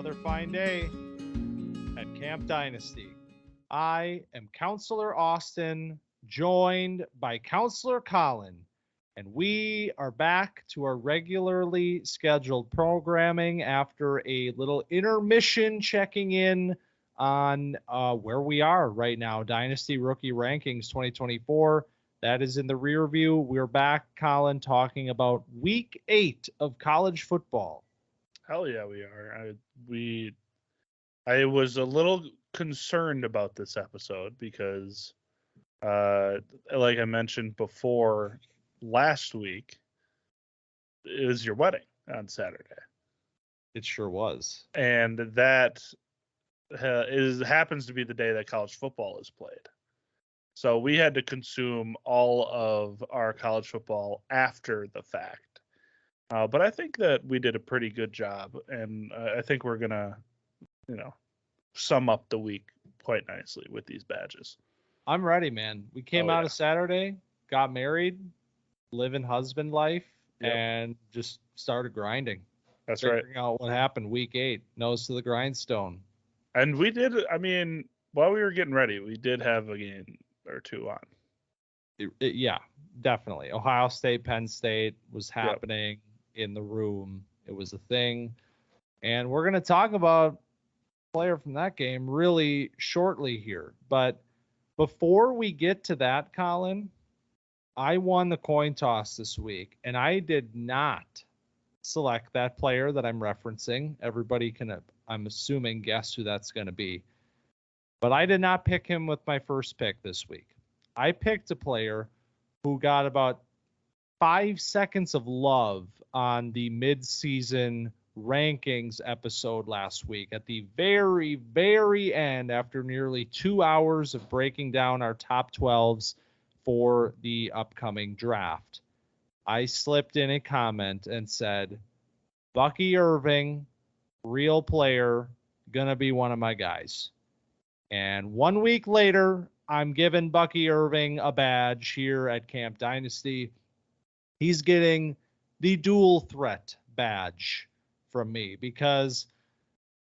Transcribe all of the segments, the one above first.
Another fine day at Camp Dynasty. I am Counselor Austin, joined by Counselor Collin, and we are back to our regularly scheduled programming after a little intermission checking in on where we are right now. Dynasty Rookie Rankings 2024. That is in the rear view. We're back, Collin, talking about week 8 of college football. Hell yeah, we are. I was a little concerned about this episode because, like I mentioned before, last week it was your wedding on Saturday. It sure was, and that happens to be the day that college football is played. So we had to consume all of our college football after the fact. But I think that we did a pretty good job, and I think we're gonna, sum up the week quite nicely with these badges. I'm ready, man. We came out of Saturday, got married, living husband life, and just started grinding. That's figuring out what happened week 8, nose to the grindstone. And we did. I mean, while we were getting ready, we did have a game or two on. Yeah, definitely. Ohio State, Penn State was happening in the room. It was a thing. And we're going to talk about a player from that game really shortly here. But before we get to that, Collin, I won the coin toss this week, and I did not select that player that I'm referencing. Everybody can, I'm assuming, guess who that's going to be. But I did not pick him with my first pick this week. I picked a player who got about 5 seconds of love on the midseason rankings episode last week. At the very, very end, after nearly 2 hours of breaking down our top 12s for the upcoming draft, I slipped in a comment and said, Bucky Irving, real player, gonna be one of my guys. And 1 week later, I'm giving Bucky Irving a badge here at Camp Dynasty. He's getting the dual threat badge from me because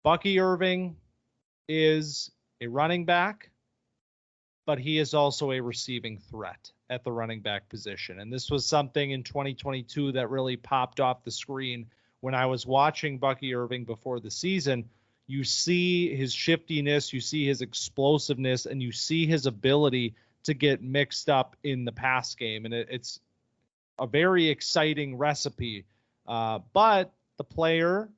Bucky Irving is a running back, but he is also a receiving threat at the running back position. And this was something in 2022 that really popped off the screen when I was watching Bucky Irving before the season. You see his shiftiness, you see his explosiveness, and you see his ability to get mixed up in the pass game. And it's a very exciting recipe. But the player,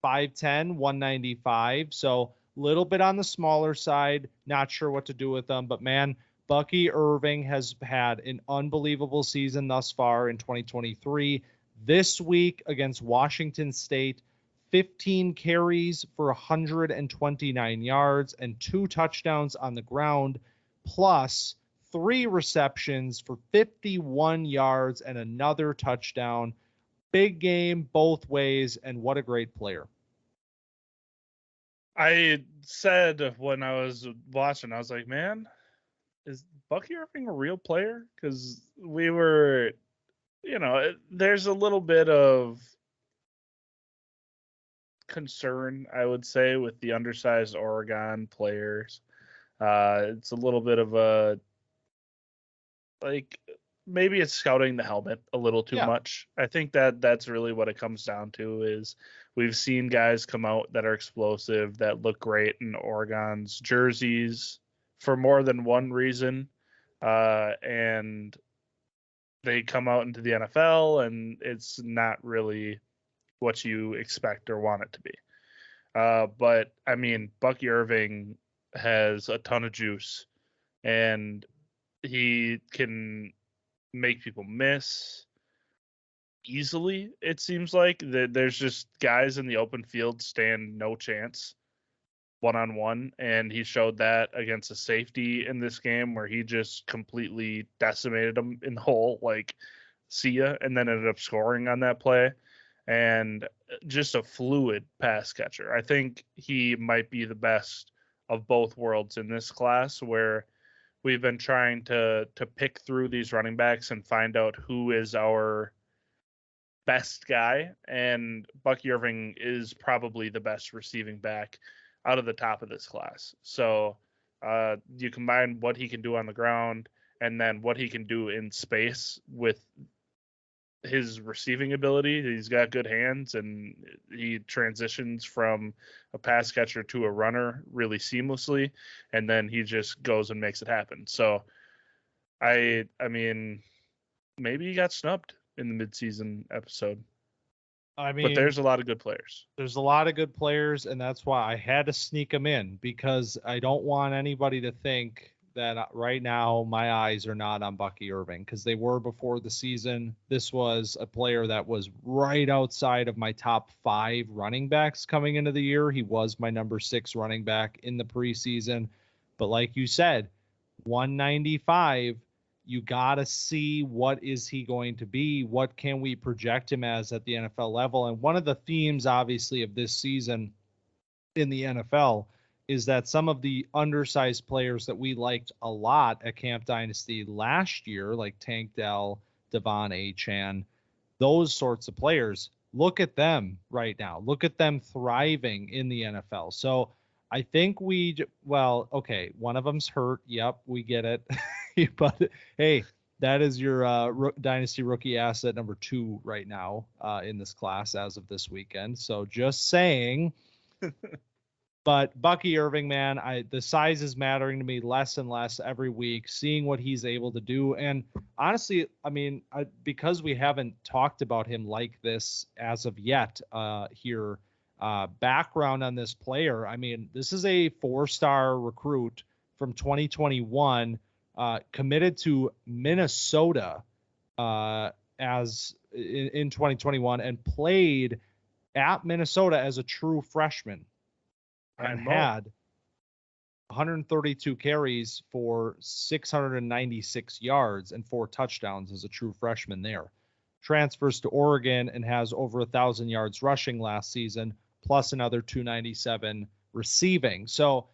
5'10", 195, so a little bit on the smaller side, not sure what to do with them. But, man, Bucky Irving has had an unbelievable season thus far in 2023. This week against Washington State, 15 carries for 129 yards and 2 touchdowns on the ground, plus 3 receptions for 51 yards and another touchdown. Big game both ways, and what a great player. I said when I was watching, I was like, man, is Bucky Irving a real player? Because we were, there's a little bit of concern, I would say, with the undersized Oregon players. It's a little bit of a, maybe it's scouting the helmet a little too much. I think that's really what it comes down to. Is we've seen guys come out that are explosive, that look great in Oregon's jerseys for more than one reason, and they come out into the NFL and it's not really what you expect or want it to be. But I mean, Bucky Irving has a ton of juice, and he can make people miss easily. It seems like there's just guys in the open field stand no chance one-on-one, and he showed that against a safety in this game where he just completely decimated him in the hole, see ya, and then ended up scoring on that play. And just a fluid pass catcher. I think he might be the best of both worlds in this class, where we've been trying to pick through these running backs and find out who is our best guy, and Bucky Irving is probably the best receiving back out of the top of this class. So you combine what he can do on the ground and then what he can do in space with his receiving ability. He's got good hands, and he transitions from a pass catcher to a runner really seamlessly, and then he just goes and makes it happen. So I mean, maybe he got snubbed in the midseason episode. I mean, but there's a lot of good players. There's a lot of good players, and that's why I had to sneak them in, because I don't want anybody to think that right now my eyes are not on Bucky Irving, because they were before the season. This was a player that was right outside of my top 5 running backs coming into the year. He was my number 6 running back in the preseason. But like you said, 195, you got to see what is he going to be? What can we project him as at the NFL level? And one of the themes, obviously, of this season in the NFL is that some of the undersized players that we liked a lot at Camp Dynasty last year, like Tank Dell, Devon Achane, those sorts of players, look at them right now. Look at them thriving in the NFL. So I think okay, one of them's hurt. Yep, we get it. But hey, that is your Dynasty rookie asset number 2 right now in this class as of this weekend. So just saying. But Bucky Irving, man, the size is mattering to me less and less every week, seeing what he's able to do. And honestly, I mean, because we haven't talked about him like this as of yet here, background on this player. I mean, this is a 4-star recruit from 2021, committed to Minnesota as in 2021, and played at Minnesota as a true freshman. And had 132 carries for 696 yards and 4 touchdowns as a true freshman there. Transfers to Oregon and has over 1,000 yards rushing last season, plus another 297 receiving. So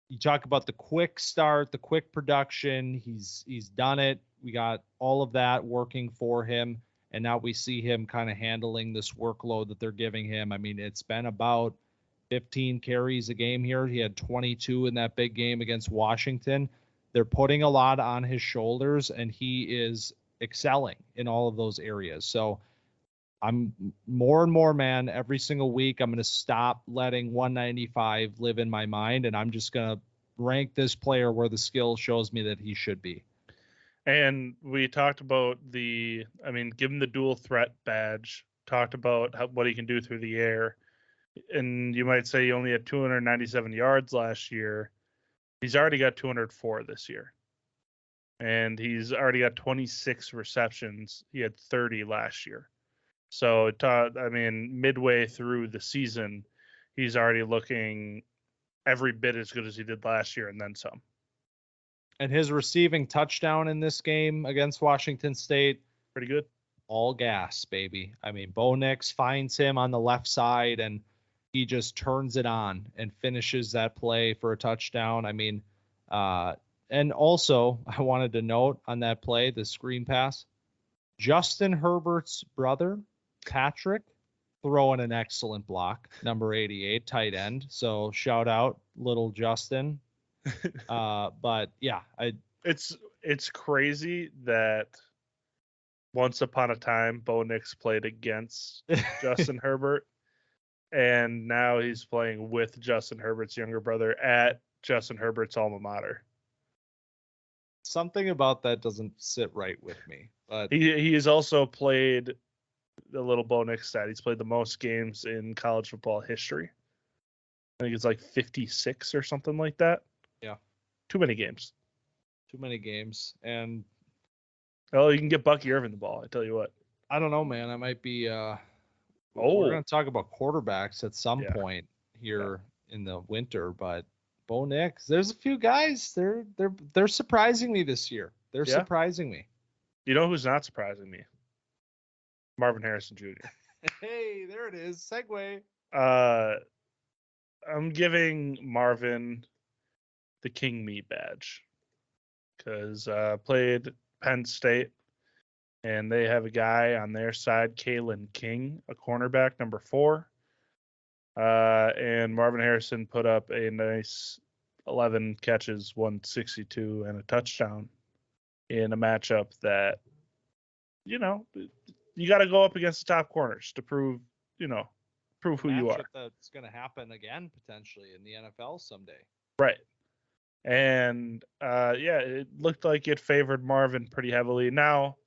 you talk about the quick start, the quick production. He's done it. We got all of that working for him. And now we see him kind of handling this workload that they're giving him. I mean, it's been about 15 carries a game here. He had 22 in that big game against Washington. They're putting a lot on his shoulders, and he is excelling in all of those areas. So I'm more and more, man, every single week, I'm going to stop letting 195 live in my mind, and I'm just going to rank this player where the skill shows me that he should be. And we talked about give him the dual threat badge, talked about what he can do through the air. And you might say he only had 297 yards last year. He's already got 204 this year. And he's already got 26 receptions. He had 30 last year. So, midway through the season, he's already looking every bit as good as he did last year and then some. And his receiving touchdown in this game against Washington State, pretty good. All gas, baby. I mean, Bo Nix finds him on the left side, and he just turns it on and finishes that play for a touchdown. I mean, and also I wanted to note on that play, the screen pass, Justin Herbert's brother, Patrick, throwing an excellent block, number 88, tight end. So shout out little Justin. But yeah, it's crazy that once upon a time Bo Nix played against Justin Herbert. And now he's playing with Justin Herbert's younger brother at Justin Herbert's alma mater. Something about that doesn't sit right with me. But he has also played the little Bo Nix stat. He's played the most games in college football history. I think it's like 56 or something like that. Yeah. Too many games. And you can get Bucky Irving the ball. I tell you what. I don't know, man. I might be we're going to talk about quarterbacks at some point here in the winter, but Bo Nix, there's a few guys. They're surprising me this year. They're surprising me. You know who's not surprising me? Marvin Harrison Jr. Hey, there it is. Segue. I'm giving Marvin the King Me badge because played Penn State And they have a guy on their side, Kalen King, a cornerback, number 4. And Marvin Harrison put up a nice 11 catches, 162, and a touchdown in a matchup that, you got to go up against the top corners to prove who you are. That's going to happen again potentially in the NFL someday. Right. And it looked like it favored Marvin pretty heavily. Now,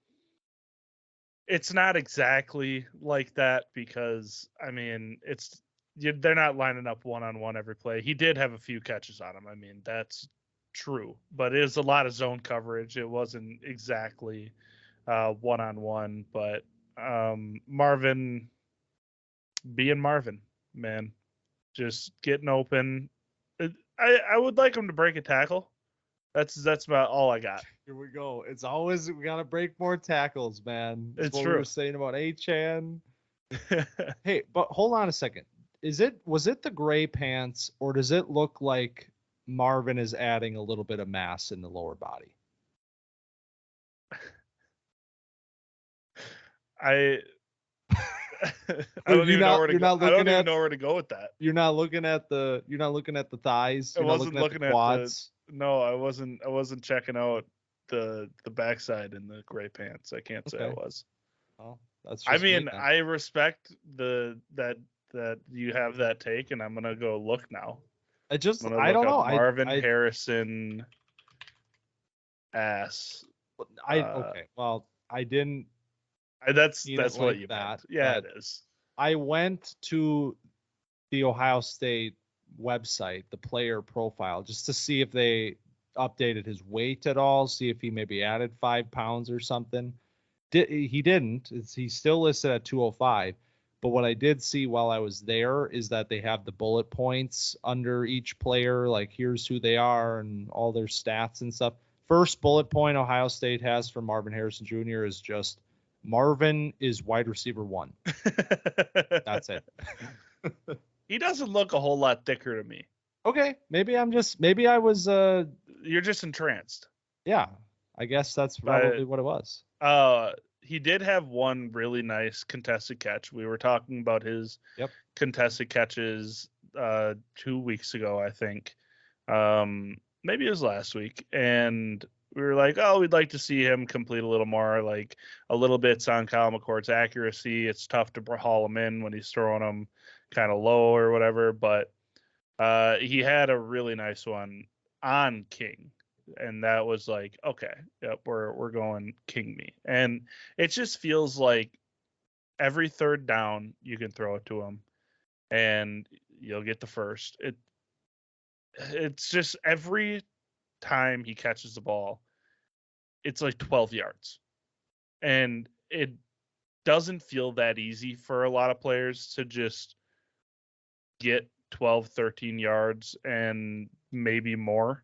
it's not exactly like that because they're not lining up one-on-one every play. He did have a few catches on him. I mean, that's true, but it is a lot of zone coverage. It wasn't exactly one-on-one, but Marvin being Marvin, man, just getting open. I would like him to break a tackle. That's about all I got. Here we go. It's always we gotta break more tackles, man. That's it's what true. We were saying about Achan. Hey, but hold on a second. Was it the gray pants, or does it look like Marvin is adding a little bit of mass in the lower body? I don't even know where to go. I don't even know where to go with that. You're not looking at the thighs. I wasn't looking at the quads. No, I wasn't checking out the backside in the gray pants. I can't say I was. Well, that's. I respect that you have that take, and I'm gonna go look now. I don't know. Marvin Harrison ass. Okay. Well, I didn't. That's what you meant. Yeah, it is. I went to the Ohio State website, the player profile, just to see if they updated his weight at all, see if he maybe added 5 pounds or something. He didn't. He's still listed at 205. But what I did see while I was there is that they have the bullet points under each player, like here's who they are and all their stats and stuff. First bullet point Ohio State has for Marvin Harrison Jr. is just Marvin is wide receiver 1. That's it. He doesn't look a whole lot thicker to me. Okay, maybe I was you're just entranced. Yeah, I guess that's probably what it was. He did have one really nice contested catch. We were talking about his contested catches 2 weeks ago, I think. Maybe it was last week, and we were like, oh, we'd like to see him complete a little more, like a little bits on Kyle McCord's accuracy. It's tough to haul him in when he's throwing them kind of low or whatever, but he had a really nice one on King, and that was like, okay, yep, we're going King me. And it just feels like every third down you can throw it to him and you'll get the first. It's just every time he catches the ball, it's like 12 yards. And it doesn't feel that easy for a lot of players to just get 12, 13 yards and maybe more.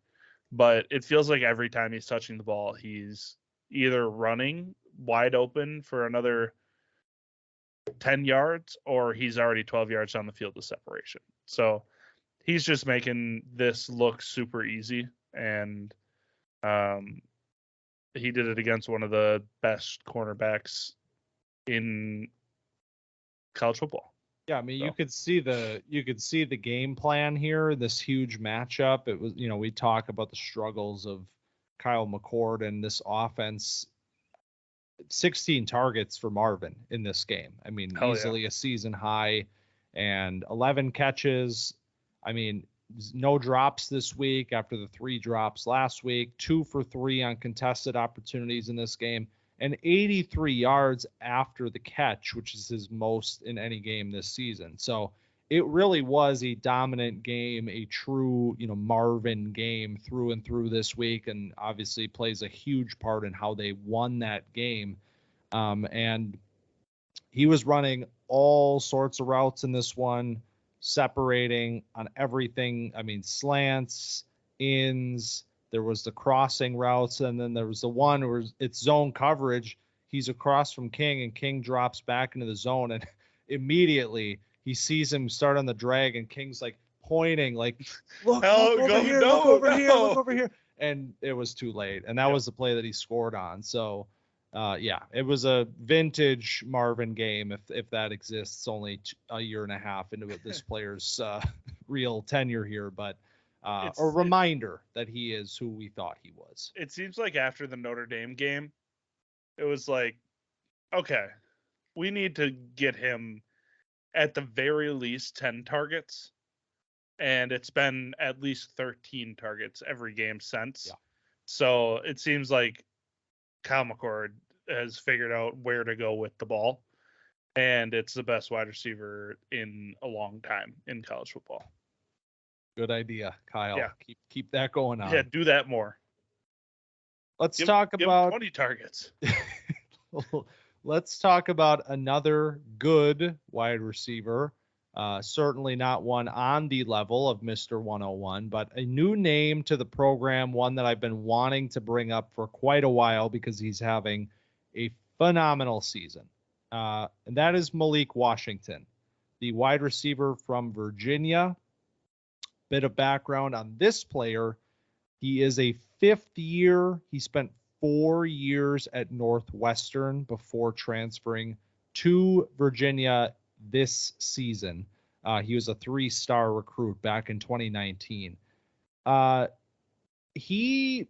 But it feels like every time he's touching the ball, he's either running wide open for another 10 yards or he's already 12 yards down the field of separation. So he's just making this look super easy. And he did it against one of the best cornerbacks in college football. Yeah, I mean, you could see the game plan here, this huge matchup. It was, we talk about the struggles of Kyle McCord and this offense. 16 targets for Marvin in this game. I mean, easily a season high, and 11 catches. I mean, no drops this week after the 3 drops last week, 2 for 3 on contested opportunities in this game, and 83 yards after the catch, which is his most in any game this season. So it really was a dominant game, a true, Marvin game through and through this week, and obviously plays a huge part in how they won that game. And he was running all sorts of routes in this one, separating on everything. I mean, slants, ins, there was the crossing routes, and then there was the one where it's zone coverage. He's across from King, and King drops back into the zone, and immediately he sees him start on the drag, and King's like pointing, like, look over here. And it was too late. And that was the play that he scored on. So Yeah, it was a vintage Marvin game, if that exists, only a year and a half into this player's real tenure here, but a reminder that he is who we thought he was. It seems like after the Notre Dame game, it was like, okay, we need to get him at the very least 10 targets, and it's been at least 13 targets every game since. Yeah. So it seems like Kyle McCord has figured out where to go with the ball, and it's the best wide receiver in a long time in college football. Good idea, Kyle. Yeah. Keep that going on. Yeah, do that more. Let's talk about 20 targets. Let's talk about another good wide receiver. Certainly not one on the level of Mr. 101, but a new name to the program, one that I've been wanting to bring up for quite a while because he's having a phenomenal season. And that is Malik Washington, the wide receiver from Virginia. Bit of background on this player. He is a fifth year. He spent 4 years at Northwestern before transferring to Virginia this season. He was a 3-star recruit back in 2019. He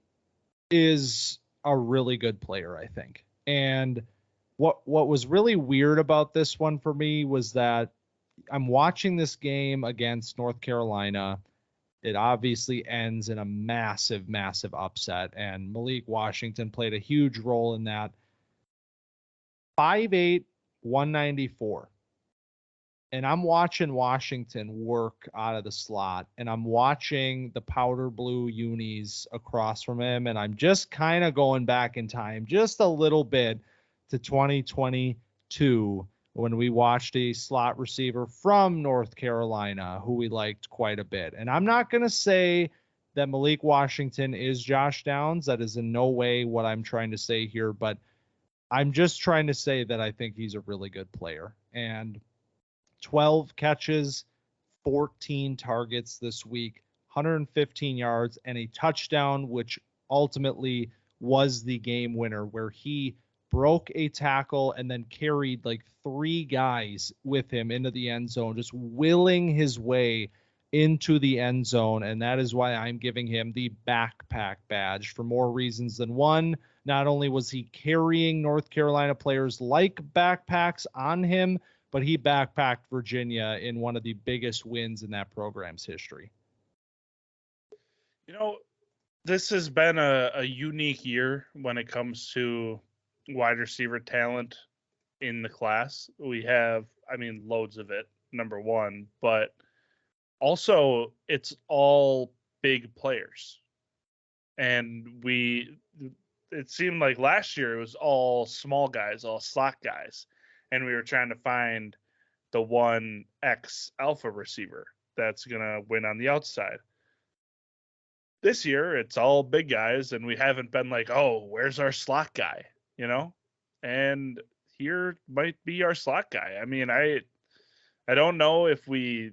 is a really good player, I think. And what was really weird about this one for me was that I'm watching this game against North Carolina. It obviously ends in a massive, massive upset, and Malik Washington played a huge role in that. 5'8", 194. And I'm watching Washington work out of the slot, and I'm watching the powder blue unis across from him, and I'm just kind of going back in time just a little bit to 2022 when we watched a slot receiver from North Carolina who we liked quite a bit. And I'm not going to say that Malik Washington is Josh Downs. That is in no way what I'm trying to say here, but I'm just trying to say that I think he's a really good player. And 12 catches, 14 targets this week, 115 yards, and a touchdown, which ultimately was the game winner, where he broke a tackle and then carried like 3 guys with him into the end zone, just willing his way into the end zone. And that is why I'm giving him the backpack badge for more reasons than one. Not only was he carrying North Carolina players like backpacks on him, but he backpacked Virginia in one of the biggest wins in that program's history. You know, this has been a unique year when it comes to wide receiver talent in the class. We have, loads of it, number one, but also it's all big players. And it seemed like last year it was all small guys, all slot guys. And we were trying to find the 1X alpha receiver that's going to win on the outside. This year, it's all big guys, and we haven't been like, oh, where's our slot guy, And here might be our slot guy. I don't know if we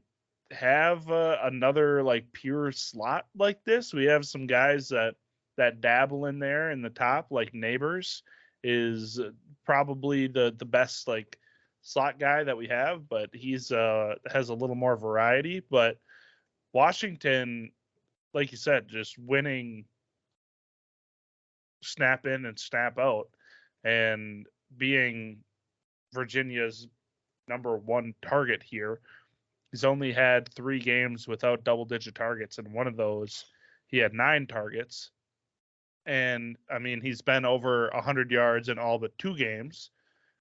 have another, like, pure slot like this. We have some guys that dabble in there in the top, like Neighbors is probably the best, like, slot guy that we have, but he's has a little more variety. But Washington, like you said, just winning snap in and snap out and being Virginia's number 1 target here. He's only had 3 games without double-digit targets, and one of those he had 9 targets. And he's been over 100 yards in all but 2 games.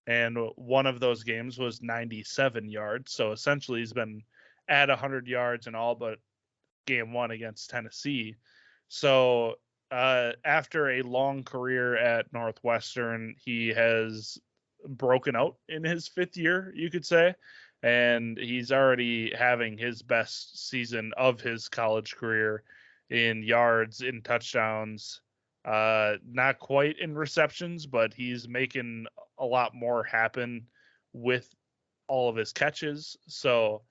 And one of those games was 97 yards. So essentially he's been at 100 yards in all but game 1 against Tennessee. So after a long career at Northwestern, he has broken out in his 5th year, you could say. And he's already having his best season of his college career in yards, in touchdowns. Not quite in receptions, but he's making a lot more happen with all of his catches. So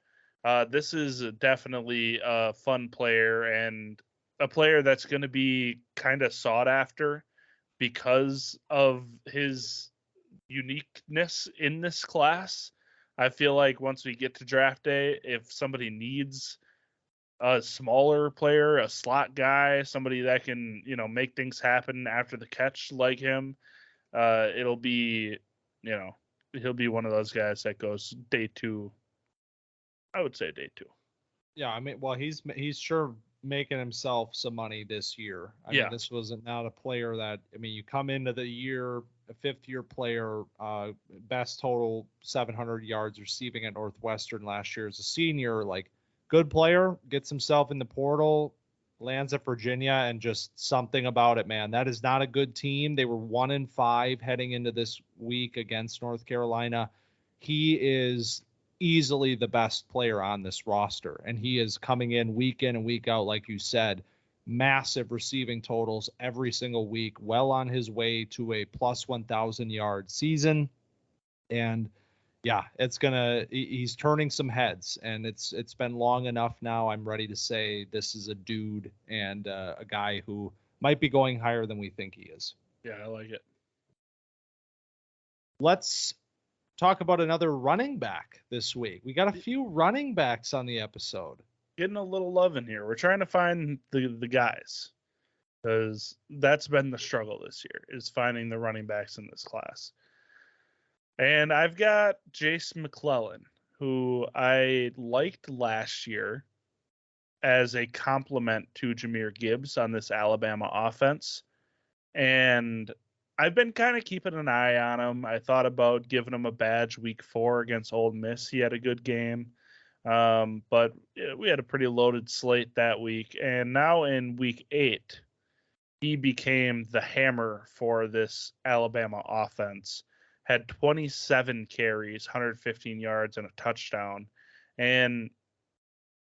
this is definitely a fun player and a player that's going to be kind of sought after because of his uniqueness in this class. I feel like once we get to draft day, if somebody needs a smaller player, a slot guy, somebody that can, make things happen after the catch like him, it'll be, he'll be one of those guys that goes day 2. I would say day 2. Yeah, I mean, well, he's sure making himself some money this year. I mean, this wasn't not a player that, I mean, you come into the year, a 5th-year player, best total 700 yards receiving at Northwestern last year as a senior, like good player, gets himself in the portal, lands at Virginia, and just something about it, man. That is not a good team. They were 1-5 heading into this week against North Carolina. He is easily the best player on this roster, and he is coming in and week out, like you said, massive receiving totals every single week, well on his way to a plus 1,000 yard season. And yeah, he's turning some heads, and it's been long enough now. I'm ready to say this is a dude and a guy who might be going higher than we think he is. Yeah, I like it. Let's talk about another running back this week. We got a few running backs on the episode. Getting a little love in here. We're trying to find the guys, because that's been the struggle this year, is finding the running backs in this class. And I've got Jace McClellan, who I liked last year as a complement to Jahmyr Gibbs on this Alabama offense. And I've been kind of keeping an eye on him. I thought about giving him a badge week 4 against Ole Miss. He had a good game. But we had a pretty loaded slate that week. And now in week 8, he became the hammer for this Alabama offense. Had 27 carries, 115 yards, and a touchdown. And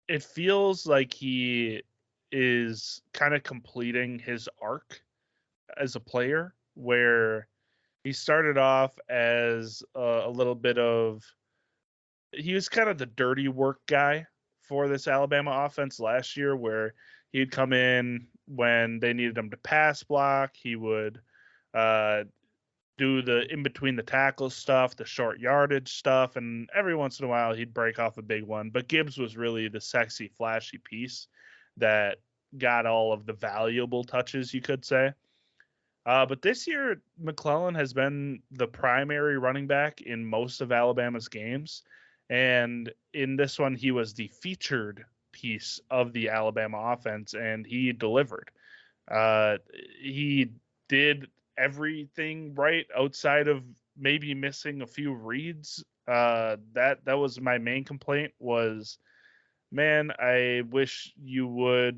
it feels like he is kind of completing his arc as a player, where he started off as a little bit of, he was kind of the dirty work guy for this Alabama offense last year, where he'd come in when they needed him to pass block. He would do the in between the tackles stuff, the short yardage stuff, and every once in a while he'd break off a big one. But Gibbs was really the sexy, flashy piece that got all of the valuable touches, you could say. But this year, McClellan has been the primary running back in most of Alabama's games. And in this one, he was the featured piece of the Alabama offense, and he delivered. He did everything right outside of maybe missing a few reads. That was my main complaint was, man, I wish you would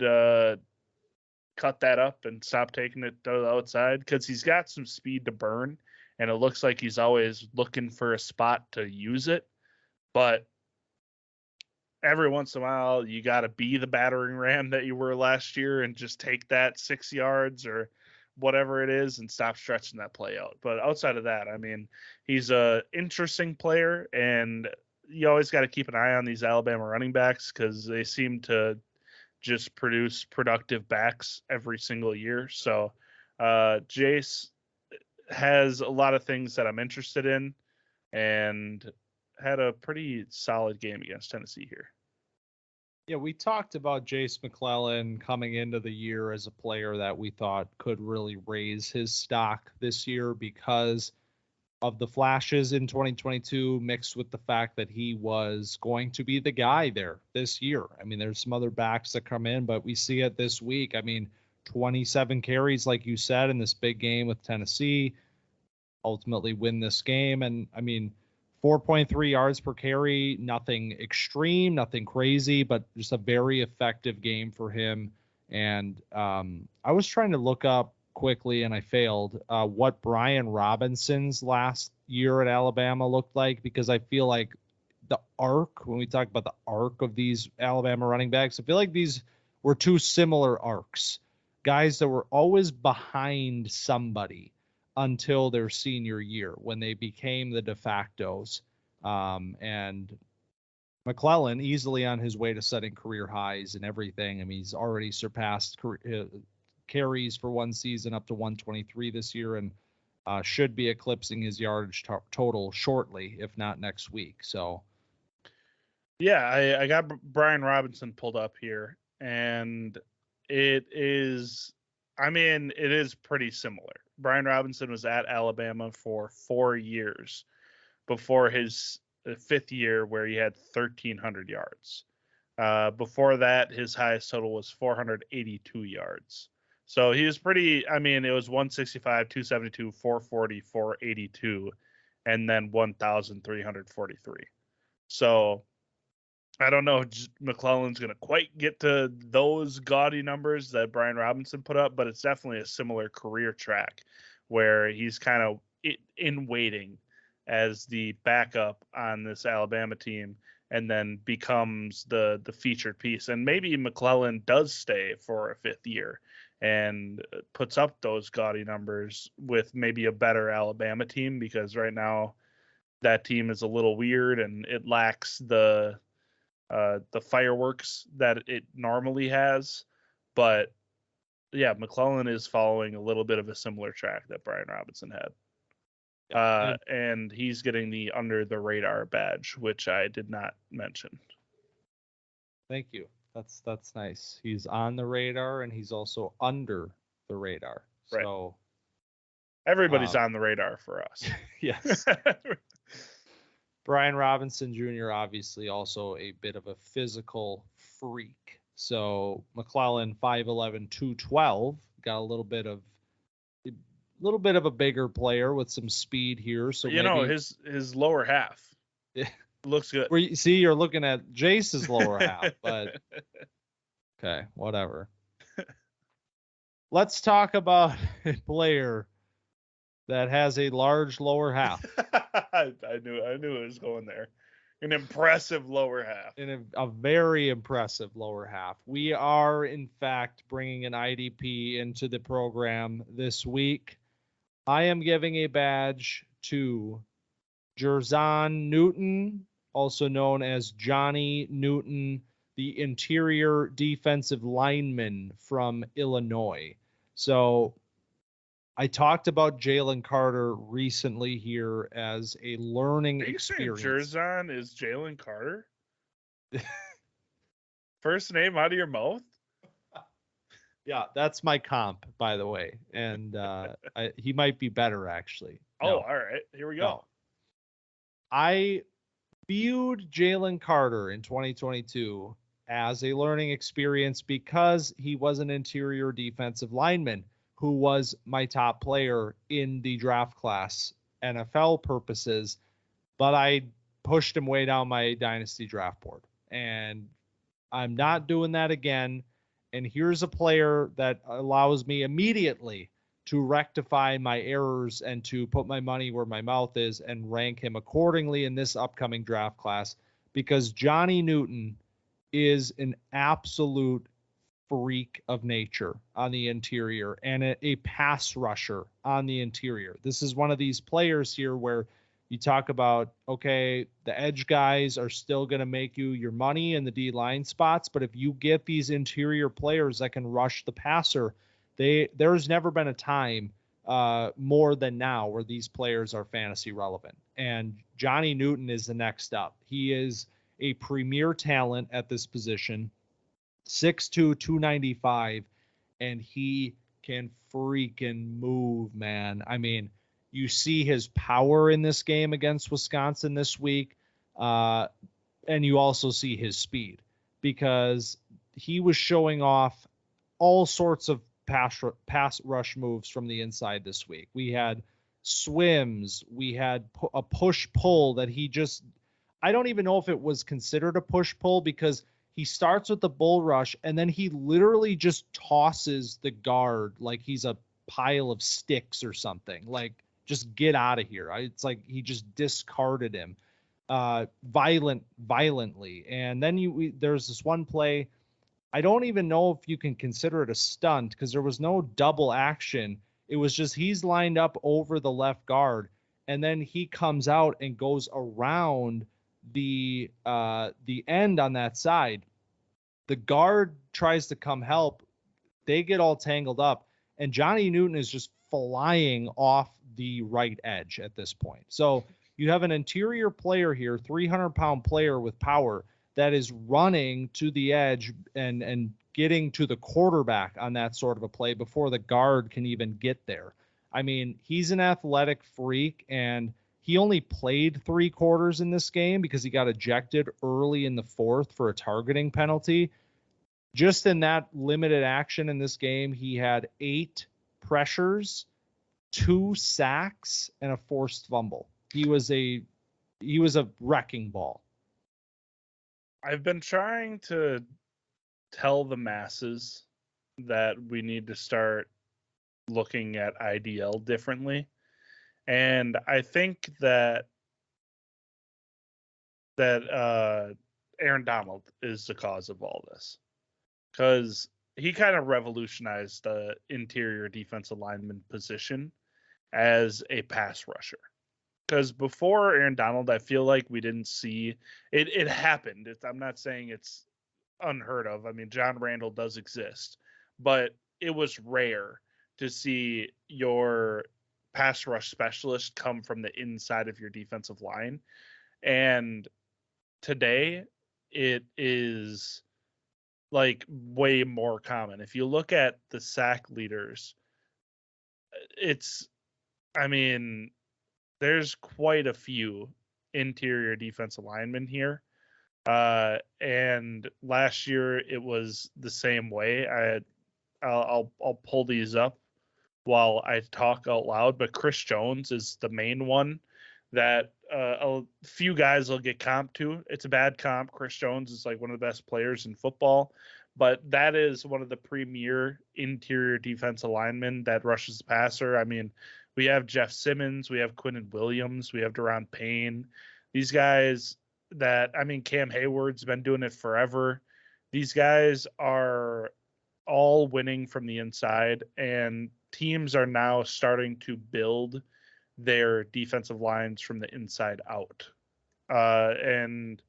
cut that up and stop taking it to the outside, because he's got some speed to burn, and it looks like he's always looking for a spot to use it. But every once in a while, you got to be the battering ram that you were last year and just take that 6 yards or whatever it is and stop stretching that play out. But outside of that, I mean, he's a interesting player, and you always got to keep an eye on these Alabama running backs, because they seem to just produce productive backs every single year. So Jace has a lot of things that I'm interested in, and had a pretty solid game against Tennessee here. Yeah, we talked about Jace McClellan coming into the year as a player that we thought could really raise his stock this year because of the flashes in 2022 mixed with the fact that he was going to be the guy there this year. I mean, there's some other backs that come in, but we see it this week. I mean, 27 carries, like you said, in this big game with Tennessee, ultimately win this game. And I mean, 4.3 yards per carry, nothing extreme, nothing crazy, but just a very effective game for him. And I was trying to look up quickly, and I failed, what Brian Robinson's last year at Alabama looked like, because I feel like the arc, when we talk about the arc of these Alabama running backs, I feel like these were two similar arcs. Guys that were always behind somebody until their senior year when they became the de factos. And McClellan easily on his way to setting career highs and everything. I mean, he's already surpassed carries for one season, up to 123 this year, and should be eclipsing his yardage total shortly, if not next week. So, yeah, I got Brian Robinson pulled up here, and it is pretty similar. Brian Robinson was at Alabama for 4 years before his 5th year, where he had 1,300 yards. Before that, his highest total was 482 yards. So he was pretty, it was 165, 272, 440, 482, and then 1,343. So I don't know if McClellan's going to quite get to those gaudy numbers that Brian Robinson put up, but it's definitely a similar career track where he's kind of in waiting as the backup on this Alabama team, and then becomes the featured piece. And maybe McClellan does stay for a 5th year and puts up those gaudy numbers with maybe a better Alabama team, because right now that team is a little weird and it lacks the fireworks that it normally has. But yeah, McClellan is following a little bit of a similar track that Brian Robinson had. And he's getting the under the radar badge, which I did not mention. Thank you. That's nice. He's on the radar and he's also under the radar. Right. So everybody's on the radar for us. Yes. Brian Robinson Jr. obviously also a bit of a physical freak. So McClellan 5'11", 212, got a little bit of a bigger player with some speed here. So his lower half looks good. You're looking at Jace's lower half, but okay, whatever. Let's talk about a player that has a large lower half. I knew it was going there. An impressive lower half. In a very impressive lower half. We are, in fact, bringing an IDP into the program this week. I am giving a badge to Jerzon Newton, also known as Johnny Newton, the interior defensive lineman from Illinois. So I talked about Jalen Carter recently here as a learning experience. Jerzon is Jalen Carter? First name out of your mouth? Yeah, that's my comp, by the way. And he might be better, actually. No. All right. Here we go. No. I viewed Jalen Carter in 2022 as a learning experience because he was an interior defensive lineman who was my top player in the draft class, NFL purposes, but I pushed him way down my Dynasty draft board. And I'm not doing that again. And here's a player that allows me immediately to rectify my errors and to put my money where my mouth is and rank him accordingly in this upcoming draft class, because Johnny Newton is an absolute freak of nature on the interior and a pass rusher on the interior. This is one of these players here where you talk about, okay, the edge guys are still going to make you your money in the D-line spots, but if you get these interior players that can rush the passer, there's never been a time more than now where these players are fantasy relevant. And Johnny Newton is the next up. He is a premier talent at this position, 6'2", 295, and he can freaking move, man. I mean, you see his power in this game against Wisconsin this week, and you also see his speed, because he was showing off all sorts of pass rush moves from the inside this week. We had swims, we had a push-pull that he just, I don't even know if it was considered a push-pull, because he starts with the bull rush and then he literally just tosses the guard like he's a pile of sticks or something. Like, just get out of here. It's like he just discarded him violently. And then there's this one play, I don't even know if you can consider it a stunt, because there was no double action. It was just he's lined up over the left guard, and then he comes out and goes around the end on that side. The guard tries to come help. they get all tangled up, and Johnny Newton is just flying off the right edge at this point. So you have an interior player here, 300-pound player with power, that is running to the edge and getting to the quarterback on that sort of a play before the guard can even get there. I mean, he's an athletic freak, and he only played 3 quarters in this game because he got ejected early in the 4th for a targeting penalty. Just in that limited action in this game, he had 8 pressures, 2 sacks, and a forced fumble. He was a wrecking ball. I've been trying to tell the masses that we need to start looking at IDL differently. And I think that Aaron Donald is the cause of all this, because he kind of revolutionized the interior defensive lineman position as a pass rusher. Because before Aaron Donald, I feel like we didn't see it. It happened. I'm not saying it's unheard of. I mean, John Randall does exist, but it was rare to see your pass rush specialist come from the inside of your defensive line. And today it is like way more common. If you look at the sack leaders, there's quite a few interior defensive linemen here. And last year it was the same way. I'll pull these up while I talk out loud, but Chris Jones is the main one that a few guys will get comped to. It's a bad comp. Chris Jones is like one of the best players in football, but that is one of the premier interior defensive linemen that rushes the passer. I mean, we have Jeff Simmons, we have Quinnen Williams, we have Daron Payne. These guys Cam Hayward's been doing it forever. These guys are all winning from the inside, and teams are now starting to build their defensive lines from the inside out. And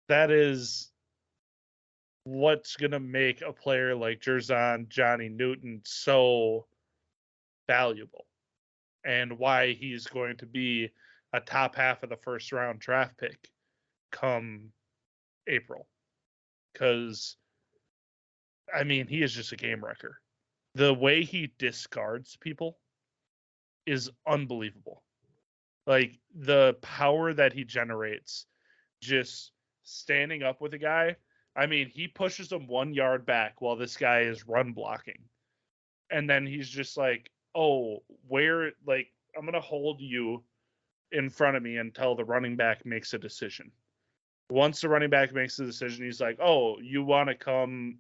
that is what's going to make a player like Johnny Newton so valuable, and why he's going to be a top half of the first round draft pick come April. Because, I mean, he is just a game wrecker. The way he discards people is unbelievable. Like, the power that he generates just standing up with a guy. I mean, he pushes him 1 yard back while this guy is run blocking. And then he's just like, oh, I'm going to hold you in front of me until the running back makes a decision. Once the running back makes the decision, he's like, oh, you want to come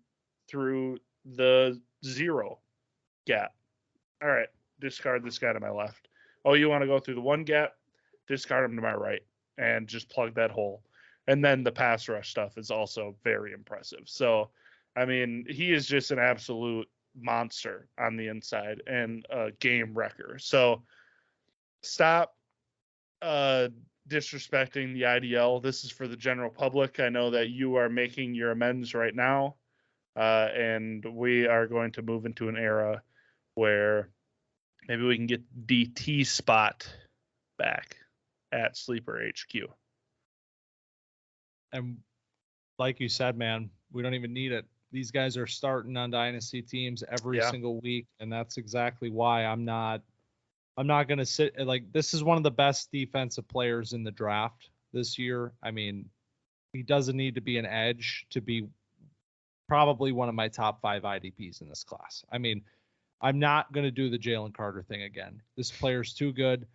through the 0 gap. All right, discard this guy to my left. Oh, you want to go through the 1 gap? Discard him to my right and just plug that hole. And then the pass rush stuff is also very impressive. So, I mean, he is just an absolute monster on the inside and a game wrecker. So stop disrespecting the IDL. This is for the general public. I know that you are making your amends right now, and we are going to move into an era where maybe we can get DT spot back at Sleeper HQ. And like you said, man, we don't even need it. These guys are starting on Dynasty teams every single week, and that's exactly why I'm not going to sit. Like, this is one of the best defensive players in the draft this year. I mean, he doesn't need to be an edge to be probably one of my top 5 IDPs in this class. I mean, I'm not going to do the Jalen Carter thing again. This player's too good.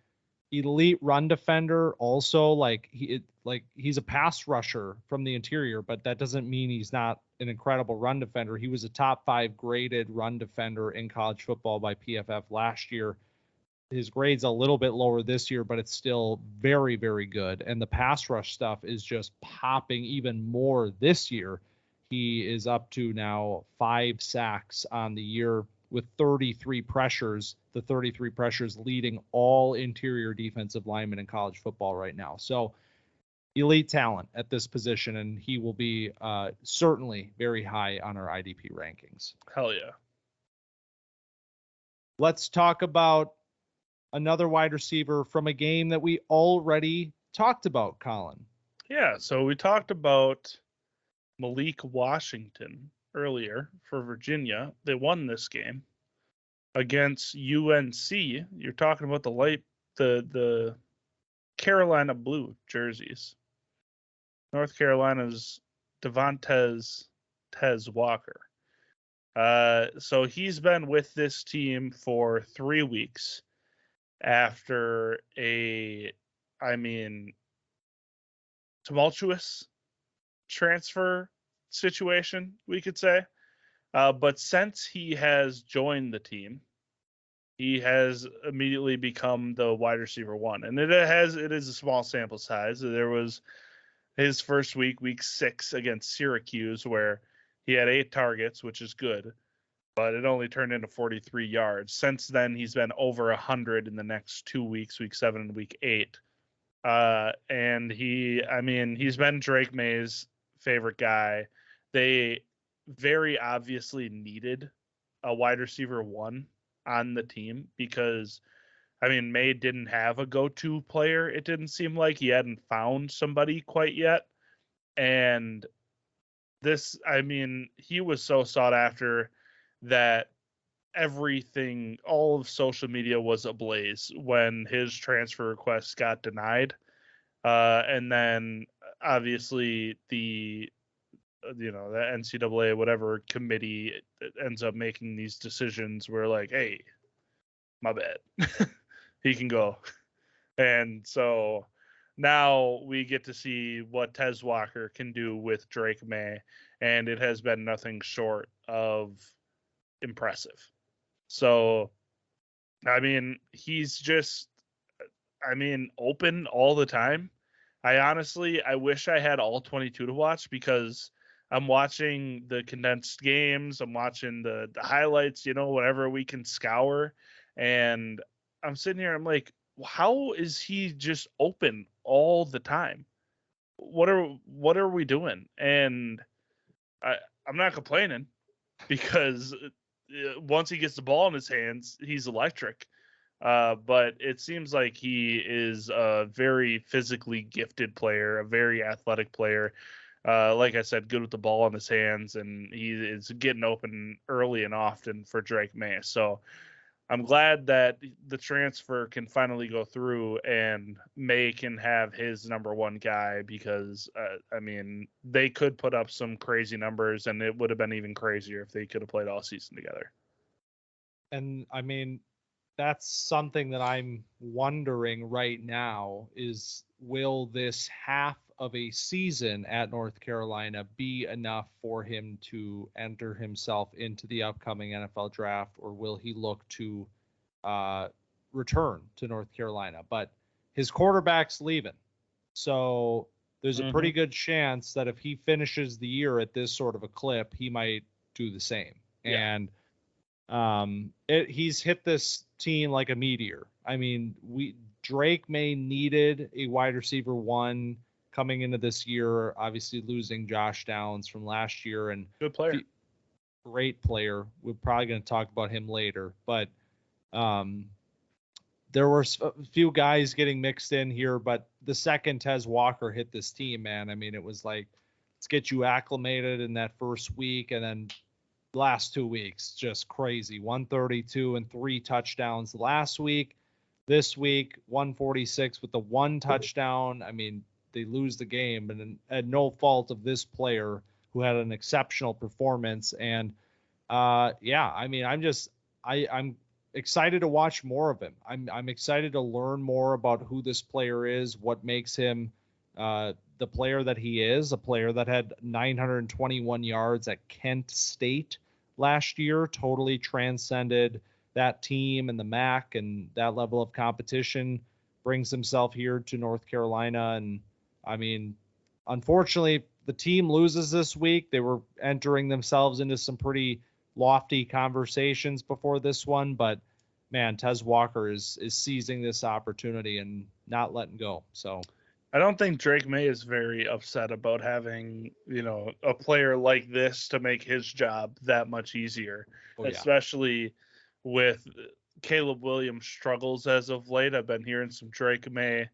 Elite run defender. Also, he's a pass rusher from the interior, but that doesn't mean he's not an incredible run defender. He was a top 5 graded run defender in college football by PFF last year. His grade's a little bit lower this year, but it's still very, very good. And the pass rush stuff is just popping even more this year. He is up to now 5 sacks on the year with 33 pressures, the 33 pressures leading all interior defensive linemen in college football right now. So elite talent at this position, and he will be certainly very high on our IDP rankings. Hell yeah. Let's talk about another wide receiver from a game that we already talked about, Collin. Yeah, so we talked about Malik Washington earlier for Virginia. They won this game against UNC. You're talking about the Carolina blue jerseys. North Carolina's Devontae Walker. So he's been with this team for 3 weeks after tumultuous transfer situation, we could say. But since he has joined the team, he has immediately become the wide receiver 1. And it is a small sample size. There was his first week 6 against Syracuse, where he had 8 targets, which is good, but it only turned into 43 yards. Since then, he's been over 100 in the next 2 weeks, week 7 and week 8. And he's been Drake May's favorite guy. They very obviously needed a wide receiver 1 on the team because, May didn't have a go-to player. It didn't seem like he hadn't found somebody quite yet. And this, he was so sought after that everything, all of social media was ablaze when his transfer request got denied. And then obviously the NCAA, whatever committee ends up making these decisions, we're like, hey, my bad. He can go. And so now we get to see what Tez Walker can do with Drake May, and it has been nothing short of impressive. So, he's just, open all the time. I wish I had all 22 to watch because I'm watching the condensed games. I'm watching the highlights, whatever we can scour. And I'm sitting here, I'm like, how is he just open all the time? What are we doing? And I'm not complaining because once he gets the ball in his hands, he's electric. But it seems like he is a very physically gifted player, a very athletic player. Like I said, good with the ball in his hands, and he is getting open early and often for Drake May. So I'm glad that the transfer can finally go through and May can have his number 1 guy because, they could put up some crazy numbers, and it would have been even crazier if they could have played all season together. And that's something that I'm wondering right now is, will this half of a season at North Carolina be enough for him to enter himself into the upcoming NFL draft, or will he look to return to North Carolina? But his quarterback's leaving. So there's a pretty good chance that if he finishes the year at this sort of a clip, he might do the same. Yeah. And he's hit this team like a meteor. Drake May needed a wide receiver 1 coming into this year, obviously losing Josh Downs from last year, and good player, great player. We're probably going to talk about him later, but there were a few guys getting mixed in here, but the second Tez Walker hit this team, man, it was like, let's get you acclimated in that first week, and then last 2 weeks, just crazy. 132 and 3 touchdowns last week. This week, 146 with the 1 touchdown. They lose the game, and at no fault of this player who had an exceptional performance. And I'm excited to watch more of him. I'm excited to learn more about who this player is, what makes him the player that he is, a player that had 921 yards at Kent State last year, totally transcended that team and the MAC and that level of competition, brings himself here to North Carolina. And unfortunately, the team loses this week. They were entering themselves into some pretty lofty conversations before this one, but man, Tez Walker is seizing this opportunity and not letting go. So I don't think Drake May is very upset about having, a player like this to make his job that much easier, especially with Caleb Williams' struggles as of late. I've been hearing some Drake May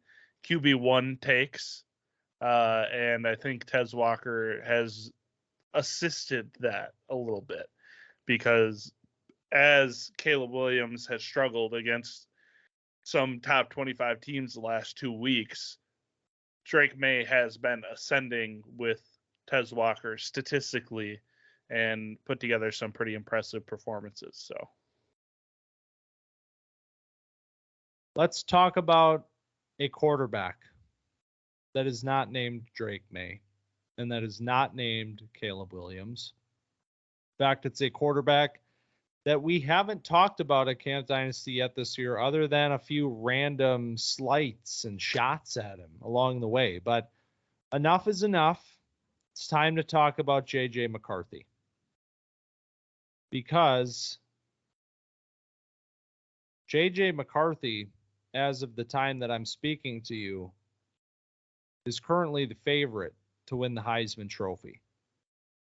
QB1 takes, and I think Tez Walker has assisted that a little bit because as Caleb Williams has struggled against some top 25 teams the last 2 weeks, Drake May has been ascending with Tez Walker statistically and put together some pretty impressive performances. So let's talk about a quarterback that is not named Drake May and that is not named Caleb Williams. In fact, it's a quarterback that we haven't talked about at Camp Dynasty yet this year, other than a few random slights and shots at him along the way. But enough is enough. It's time to talk about J.J. McCarthy. Because J.J. McCarthy, as of the time that I'm speaking to you, is currently the favorite to win the Heisman Trophy.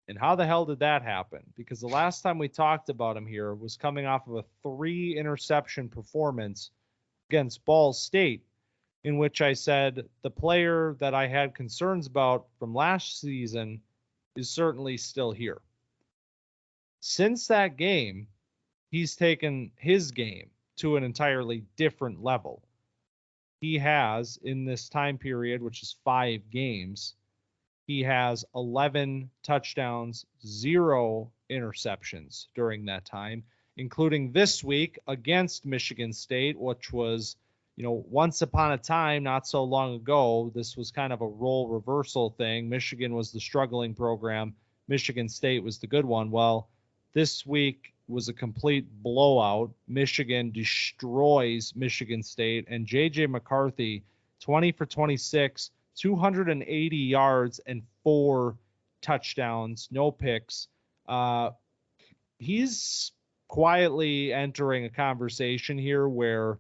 And how the hell did that happen? Because the last time we talked about him here was coming off of a 3-interception performance against Ball State, in which I said the player that I had concerns about from last season is certainly still here. Since that game, he's taken his game to an entirely different level. He has, in this time period, which is 5 games, he has 11 touchdowns, 0 interceptions during that time, including this week against Michigan State, which was, once upon a time, not so long ago, this was kind of a role reversal thing. Michigan was the struggling program. Michigan State was the good one. Well, this week was a complete blowout. Michigan destroys Michigan State, and J.J. McCarthy, 20 for 26, 280 yards and 4 touchdowns, no picks. He's quietly entering a conversation here where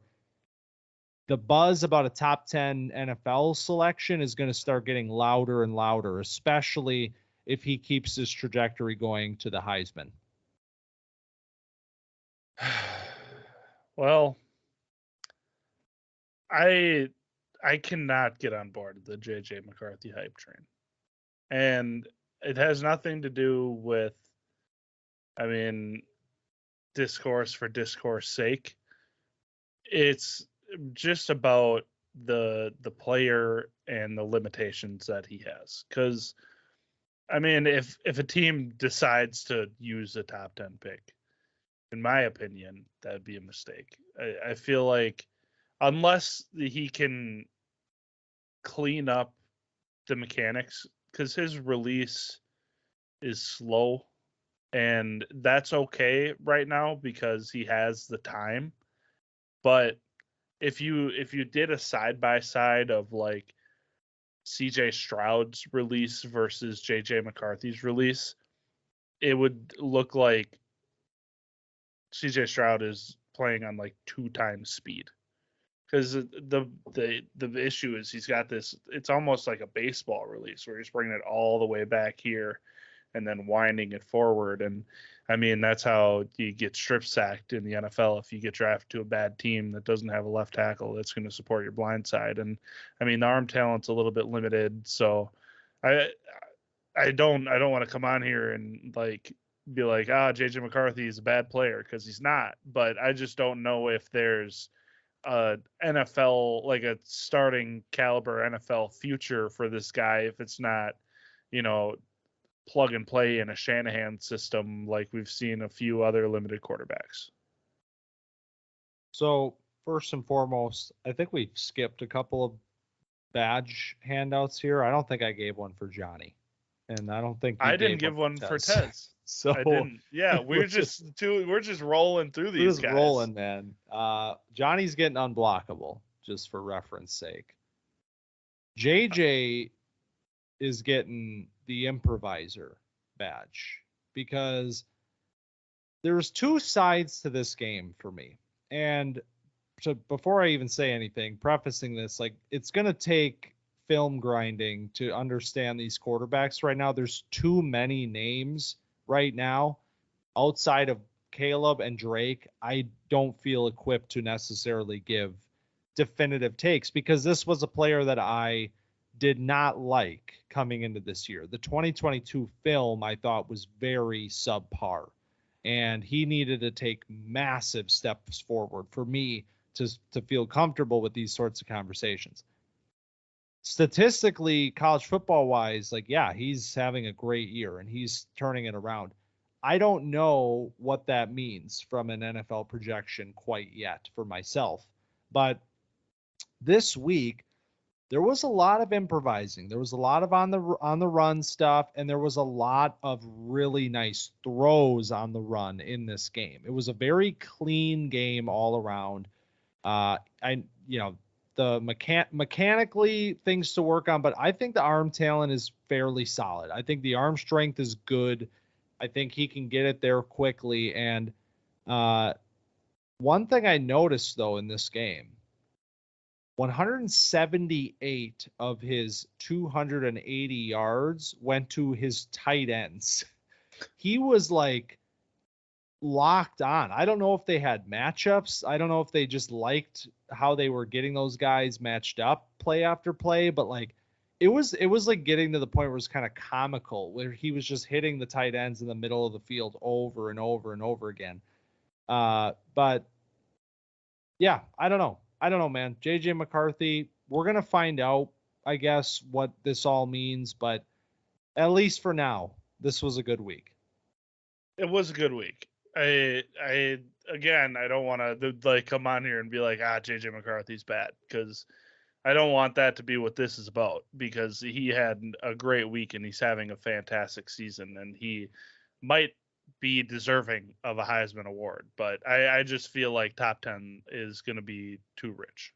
the buzz about a top 10 NFL selection is going to start getting louder and louder, especially if he keeps his trajectory going to the Heisman. Well, I cannot get on board the J.J. McCarthy hype train. And it has nothing to do with, discourse for discourse sake. It's just about the player and the limitations that he has. Because, if a team decides to use a top 10 pick, in my opinion, that would be a mistake. I feel like unless he can clean up the mechanics, because his release is slow, and that's okay right now because he has the time. But if you did a side by side of like CJ Stroud's release versus JJ McCarthy's release, it would look like CJ Stroud is playing on like 2 times speed. Because the issue is he's got this, it's almost like a baseball release where he's bringing it all the way back here and then winding it forward. And that's how you get strip sacked in the NFL if you get drafted to a bad team that doesn't have a left tackle that's going to support your blind side. And the arm talent's a little bit limited. So I don't want to come on here and be like, JJ McCarthy is a bad player, because he's not. But I just don't know if there's NFL, like a starting caliber NFL future for this guy if it's not, plug and play in a Shanahan system like we've seen a few other limited quarterbacks. So first and foremost, I think we skipped a couple of badge handouts here. I don't think I gave one for Johnny, and I don't think I didn't give one for Tez. So I didn't. Yeah, we're just rolling through these guys. Rolling, man. Johnny's getting unblockable, just for reference sake. JJ is getting the improviser badge because there's 2 sides to this game for me. And so before I even say anything, prefacing this, it's going to take film grinding to understand these quarterbacks right now. There's too many names right now outside of Caleb and Drake. I don't feel equipped to necessarily give definitive takes because this was a player that I did not like coming into this year. The 2022 film I thought was very subpar, and he needed to take massive steps forward for me to feel comfortable with these sorts of conversations. Statistically, college football wise, like, yeah, he's having a great year and he's turning it around. I don't know what that means from an NFL projection quite yet for myself, but this week there was a lot of improvising. There was a lot of on the run stuff, and there was a lot of really nice throws on the run in this game. It was a very clean game all around. The mechanically things to work on, but I think the arm talent is fairly solid. I think the arm strength is good. I think he can get it there quickly. And one thing I noticed though in this game, 178 of his 280 yards went to his tight ends. He was like locked on. I don't know if they had matchups. I don't know if they just liked how they were getting those guys matched up play after play, but like it was like getting to the point where it was kind of comical where he was just hitting the tight ends in the middle of the field over and over and over again. But yeah, I don't know, man. JJ McCarthy, we're going to find out, I guess, what this all means, but at least for now, this was a good week. It was a good week. I don't want to like come on here and be like, JJ McCarthy's bad, because I don't want that to be what this is about, because he had a great week and he's having a fantastic season and he might be deserving of a Heisman Award, but I just feel like top 10 is going to be too rich.